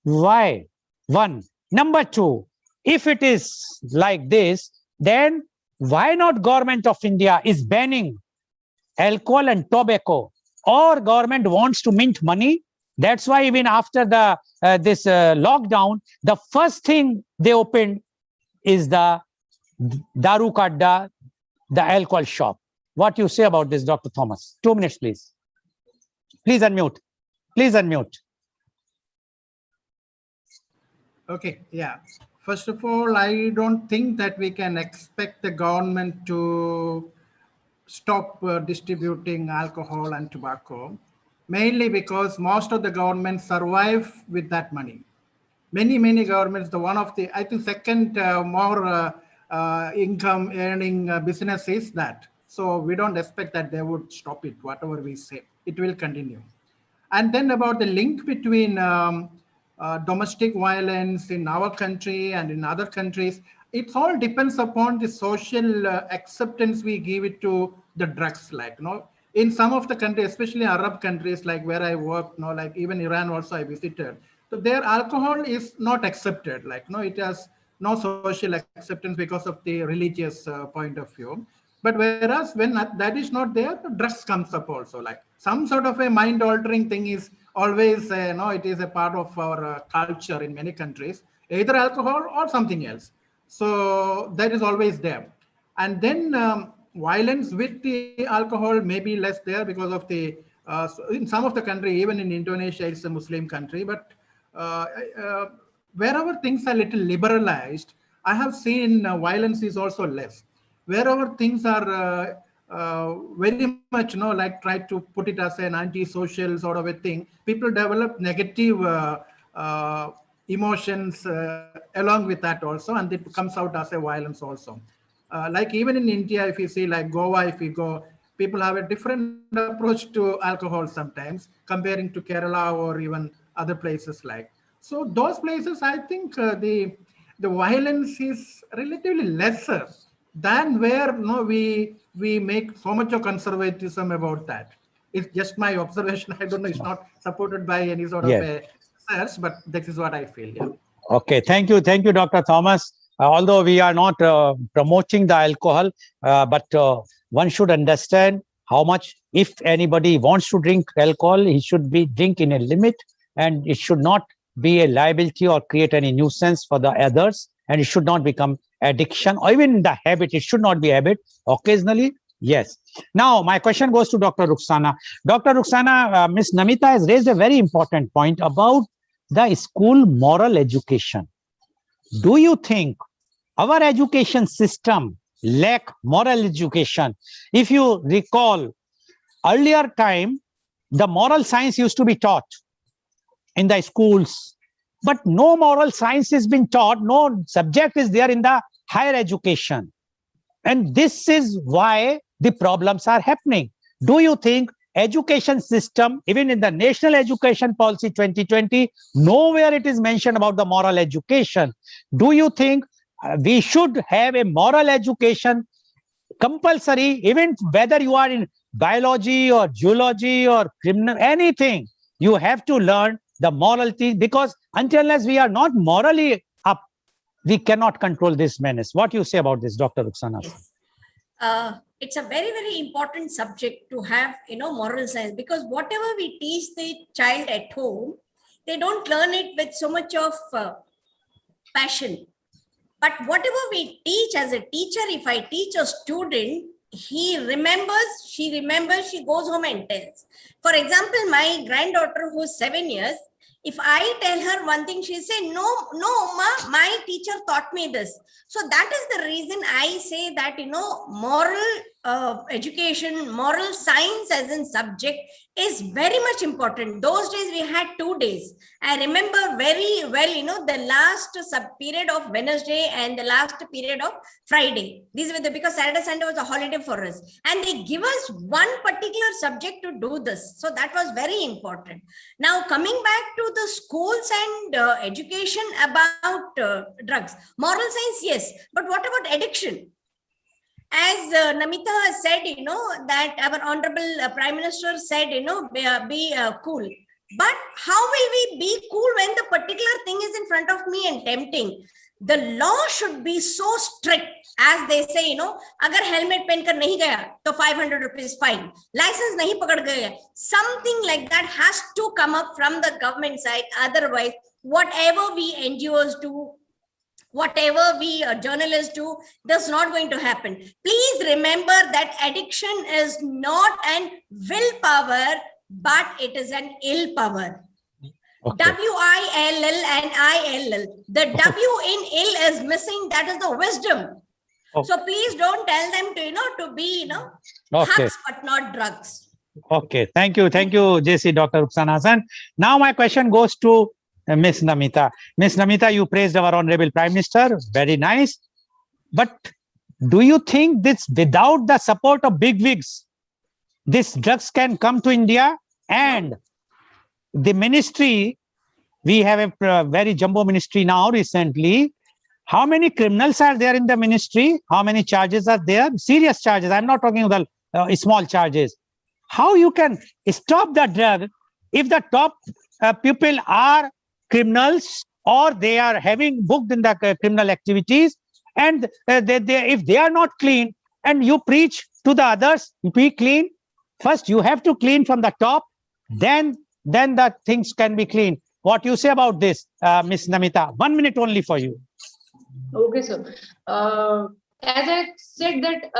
Why? One. Number two, if it is like this, then why not government of India is banning alcohol and tobacco, or government wants to mint money? That's why even after the this lockdown, the first thing they opened is the Daru Kadda, the alcohol shop. What you say about this, Dr. Thomas? 2 minutes, please. Please unmute. Please unmute. Okay, yeah. First of all, I don't think that we can expect the government to stop distributing alcohol and tobacco, mainly because most of the governments survive with that money. Many governments, the one of the, I think second more income earning business is that. So we don't expect that they would stop it, whatever we say, it will continue. And then about the link between domestic violence in our country and in other countries, it all depends upon the social acceptance we give it to the drugs. Like, you know, in some of the countries, especially Arab countries, like where I work, you know, like even Iran also I visited. So their alcohol is not accepted. Like, no, it has no social acceptance because of the religious point of view. But whereas when that is not there, the drugs comes up also. Like some sort of a mind altering thing is always, no, it is a part of our culture in many countries, either alcohol or something else. So that is always there. And then violence with the alcohol may be less there because of the, so in some of the country, even in Indonesia, it's a Muslim country, but wherever things are little liberalized, I have seen violence is also less. Wherever things are very much, you know, like try to put it as an anti-social sort of a thing, people develop negative emotions along with that also, and it comes out as a violence also. Like even in India, if you see like Goa, if you go, people have a different approach to alcohol sometimes comparing to Kerala or even other places like. So those places, I think the violence is relatively lesser than where, you know, we make so much of conservatism about that. It's just my observation. I don't know. It's not supported by any sort of a research, but this is what I feel. Yeah. Okay, thank you, Dr. Thomas. Although we are not promoting the alcohol, but one should understand how much, if anybody wants to drink alcohol, he should be drink in a limit, and it should not be a liability or create any nuisance for the others, and it should not become addiction or even the habit. It should not be habit. Occasionally, yes. Now, my question goes to Dr. Ruxana. Dr. Ruxana, Ms. Namita has raised a very important point about the school moral education. Do you think our education system lack moral education? If you recall, earlier time, the moral science used to be taught in the schools, but no moral science has been taught, no subject is there in the higher education. And this is why the problems are happening. Do you think education system, even in the National Education Policy 2020, nowhere it is mentioned about the moral education? Do you think we should have a moral education compulsory, even whether you are in biology or geology or criminal, anything, you have to learn the morality, because until unless we are not morally up, we cannot control this menace. What do you say about this, Dr. Ruxana? Yes. It's a very important subject to have, moral science, because whatever we teach the child at home, they don't learn it with so much of passion. But whatever we teach as a teacher, if I teach a student, he remembers, she remembers, she goes home and tells. For example, my granddaughter who's 7 years, if I tell her one thing, she'll say, no, ma, my teacher taught me this. So that is the reason I say that, moral education, moral science as a subject is very much important. Those days we had 2 days. I remember very well, the last sub period of Wednesday and the last period of Friday. These were because Saturday, Sunday was a holiday for us. And they give us one particular subject to do this. So that was very important. Now, coming back to the schools and education about drugs, moral science, yes. But what about addiction? As Namita has said, that our honorable Prime Minister said, be cool. But how will we be cool when the particular thing is in front of me and tempting? The law should be so strict, as they say, agar helmet pen kar nahi gaya, to 500 rupees fine. License nahi pakad gaya. Something like that has to come up from the government side. Otherwise, whatever we NGOs do, whatever we journalists do, that's not going to happen. Please remember that addiction is not an willpower, but it is an ill power. Okay. W-I-L-L and I-L-L. The W in ill is missing. That is the wisdom. Okay. So please don't tell them to be, hugs, but not drugs. Okay. Thank you. Thank you, JC Dr. Rukhsana Hassan. Now my question goes to Miss Namita. Miss Namita, you praised our Honorable Prime Minister. Very nice. But do you think this, without the support of bigwigs, this drugs can come to India? And the ministry, we have a very jumbo ministry now recently. How many criminals are there in the ministry? How many charges are there? Serious charges. I'm not talking about small charges. How you can stop the drug if the top people are criminals or they are having booked in the criminal activities, and if they are not clean and you preach to the others, be clean. First, you have to clean from the top, then the things can be clean. What you say about this, Miss Namita? 1 minute only for you. Okay, sir. As I said that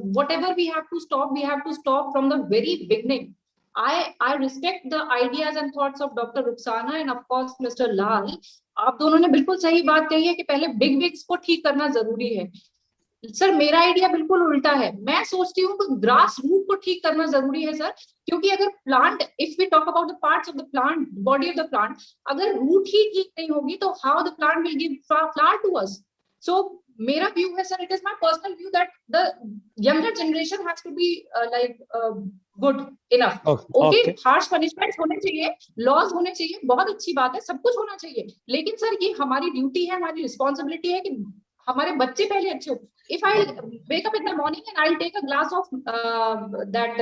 whatever we have to stop from the very beginning. I respect the ideas and thoughts of Dr. Rukhsana and of course Mr. Lal. आप दोनों ने बिल्कुल सही बात कही है कि पहले बिग विग्स को ठीक करना जरूरी है. सर मेरा आइडिया बिल्कुल उल्टा है. मैं सोचती हूँ कि ग्रास रूट को ठीक करना जरूरी है सर, क्योंकि अगर plant, if we talk about the parts of the plant, body of the plant, अगर रूट ही ठीक नहीं होगी तो how the plant will give flower to us. So मेरा व्यू है sir, it is my personal view that the younger generation has to be good enough. Okay, harsh punishments होने चाहिए, लॉज होने चाहिए, बहुत अच्छी बात है, सब कुछ होना चाहिए. लेकिन सर ये हमारी ड्यूटी है, हमारी रिस्पॉन्सिबिलिटी है कि हमारे बच्चे पहले अच्छे हो. If I wake up in the morning and I'll take a glass of that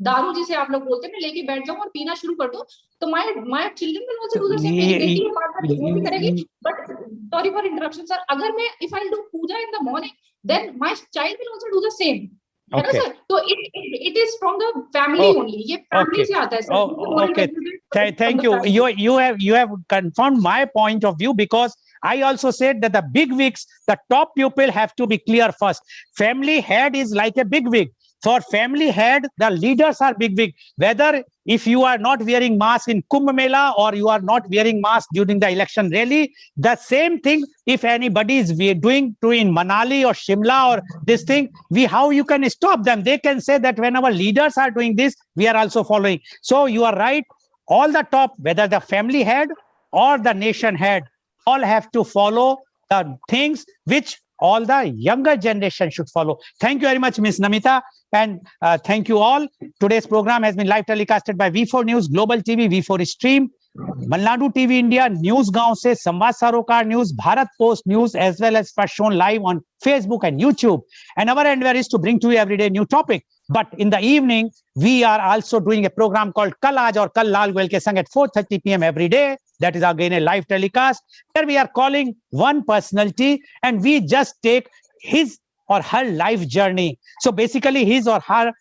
दारू जिसे आप लोग बोलते हैं, मैं लेके बैठ जाऊं और पीना शुरू कर दूं, तो my children will also do the same. मेरी बेटी ये बात वो भी करेगी. But sorry for interruption sir, अगर मैं if I'll do puja in the morning, then my child will also do the same. Okay. Sir? So it is from the family only. ये family से आता है sir. Okay. Thank you. You have confirmed my point of view, because I also said that the big wigs, the top people have to be clear first. Family head is like a big wig. For family head, the leaders are big wig. Whether if you are not wearing mask in Kumbh Mela or you are not wearing mask during the election rally, the same thing if anybody is doing to in Manali or Shimla or this thing, how you can stop them? They can say that when our leaders are doing this, we are also following. So you are right. All the top, whether the family head or the nation head, all have to follow the things which all the younger generation should follow. Thank you very much, Ms. Namita. And thank you all. Today's program has been live telecasted by V4 News, Global TV, V4 Stream, Malnadu TV India, News Gaon se, Samvad Sarokar News, Bharat Post News, as well as first shown live on Facebook and YouTube. And our endeavor is to bring to you every day new topic. But in the evening, we are also doing a program called Kal Aaj or Kal Lal Goel ke Sang at 4:30 p.m. every day. That is again a live telecast where we are calling one personality and we just take his or her life journey. So basically his or her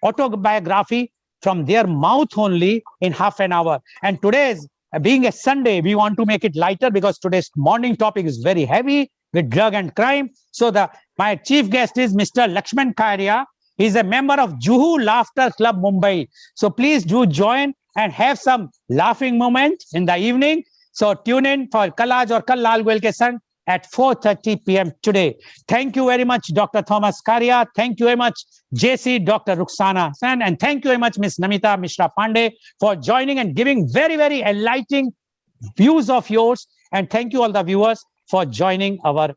autobiography from their mouth only in half an hour. And today's being a Sunday, we want to make it lighter because today's morning topic is very heavy with drug and crime. So my chief guest is Mr. Lakshman Kharia. He is a member of Juhu Laughter Club, Mumbai. So please do join and have some laughing moment in the evening. So tune in for Kal Aaj or Kal Lal Goel ke Sang at 4:30 p.m. today. Thank you very much, Dr. Thomas Karia. Thank you very much, JC, Dr. Ruxana Sen, and thank you very much, Ms. Namita Mishra Pandey, for joining and giving very, very enlightening views of yours. And thank you all the viewers for joining our